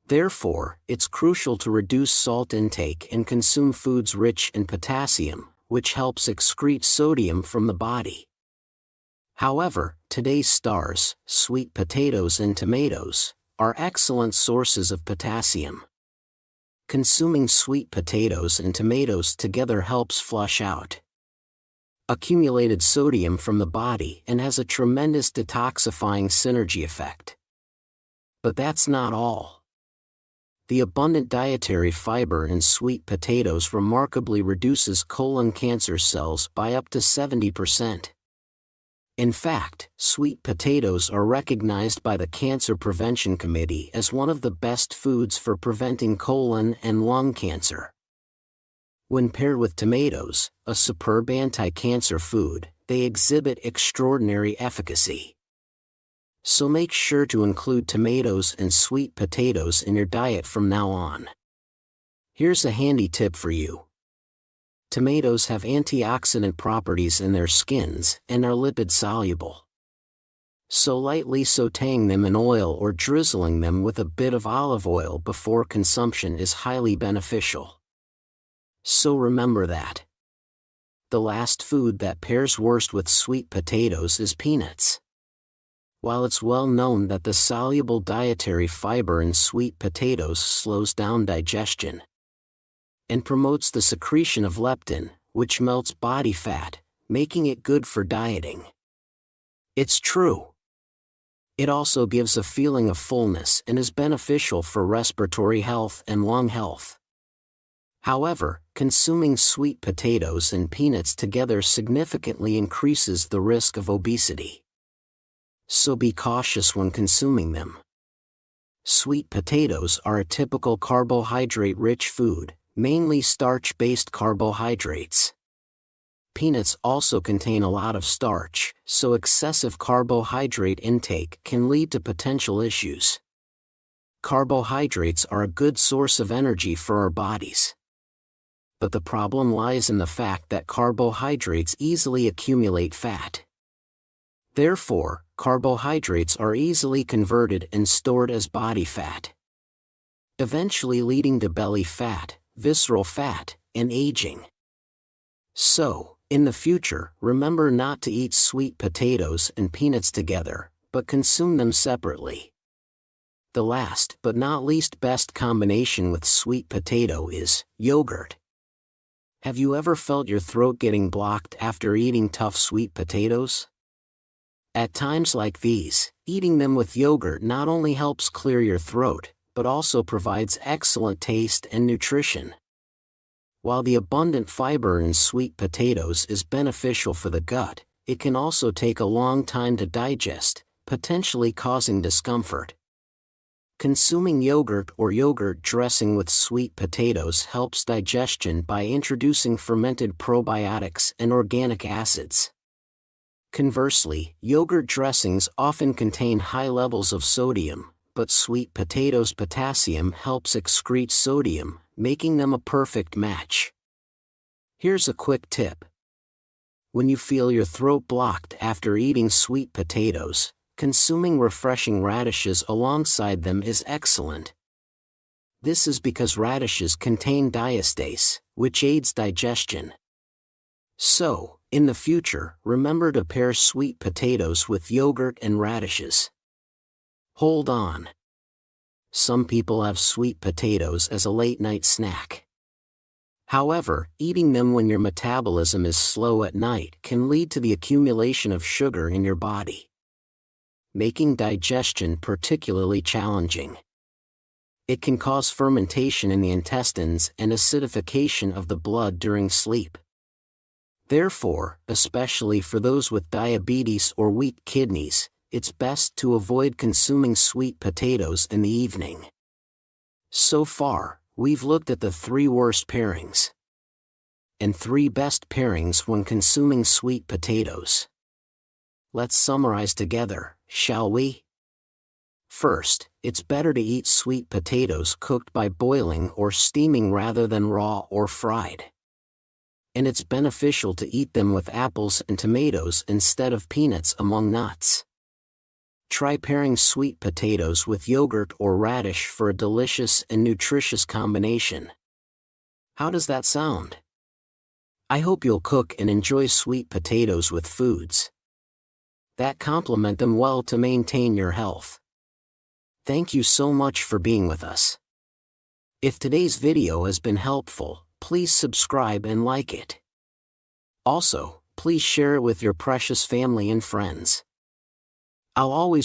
Therefore, it's crucial to reduce salt intake and consume foods rich in potassium, which helps excrete sodium from the body. However, today's stars, sweet potatoes and tomatoes, are excellent sources of potassium. Consuming sweet potatoes and tomatoes together helps flush out accumulated sodium from the body and has a tremendous detoxifying synergy effect. But that's not all. The abundant dietary fiber in sweet potatoes remarkably reduces colon cancer cells by up to 70%. In fact, sweet potatoes are recognized by the Cancer Prevention Committee as one of the best foods for preventing colon and lung cancer. When paired with tomatoes, a superb anti-cancer food, they exhibit extraordinary efficacy. So make sure to include tomatoes and sweet potatoes in your diet from now on. Here's a handy tip for you. Tomatoes have antioxidant properties in their skins and are lipid soluble. So lightly sautéing them in oil or drizzling them with a bit of olive oil before consumption is highly beneficial. So remember that. The last food that pairs worst with sweet potatoes is peanuts. While it's well known that the soluble dietary fiber in sweet potatoes slows down digestion and promotes the secretion of leptin, which melts body fat, making it good for dieting. It's true. It also gives a feeling of fullness and is beneficial for respiratory health and lung health. However, consuming sweet potatoes and peanuts together significantly increases the risk of obesity. So be cautious when consuming them. Sweet potatoes are a typical carbohydrate-rich food, mainly starch-based carbohydrates. Peanuts also contain a lot of starch, so excessive carbohydrate intake can lead to potential issues. Carbohydrates are a good source of energy for our bodies. But the problem lies in the fact that carbohydrates easily accumulate fat. Therefore, carbohydrates are easily converted and stored as body fat, eventually leading to belly fat, visceral fat, and aging. So, in the future, remember not to eat sweet potatoes and peanuts together, but consume them separately. The last but not least best combination with sweet potato is yogurt. Have you ever felt your throat getting blocked after eating tough sweet potatoes? At times like these, eating them with yogurt not only helps clear your throat, but also provides excellent taste and nutrition. While the abundant fiber in sweet potatoes is beneficial for the gut, it can also take a long time to digest, potentially causing discomfort. Consuming yogurt or yogurt dressing with sweet potatoes helps digestion by introducing fermented probiotics and organic acids. Conversely, yogurt dressings often contain high levels of sodium, but sweet potatoes' potassium helps excrete sodium, making them a perfect match. Here's a quick tip. When you feel your throat blocked after eating sweet potatoes, consuming refreshing radishes alongside them is excellent. This is because radishes contain diastase, which aids digestion. So, in the future, remember to pair sweet potatoes with yogurt and radishes. Hold on. Some people have sweet potatoes as a late-night snack. However, eating them when your metabolism is slow at night can lead to the accumulation of sugar in your body, making digestion particularly challenging. It can cause fermentation in the intestines and acidification of the blood during sleep. Therefore, especially for those with diabetes or weak kidneys, it's best to avoid consuming sweet potatoes in the evening. So far, we've looked at the 3 worst pairings and 3 best pairings when consuming sweet potatoes. Let's summarize together, shall we? First, it's better to eat sweet potatoes cooked by boiling or steaming rather than raw or fried. And it's beneficial to eat them with apples and tomatoes instead of peanuts among nuts. Try pairing sweet potatoes with yogurt or radish for a delicious and nutritious combination. How does that sound? I hope you'll cook and enjoy sweet potatoes with foods that complement them well to maintain your health. Thank you so much for being with us. If today's video has been helpful, please subscribe and like it. Also, please share it with your precious family and friends. I'll always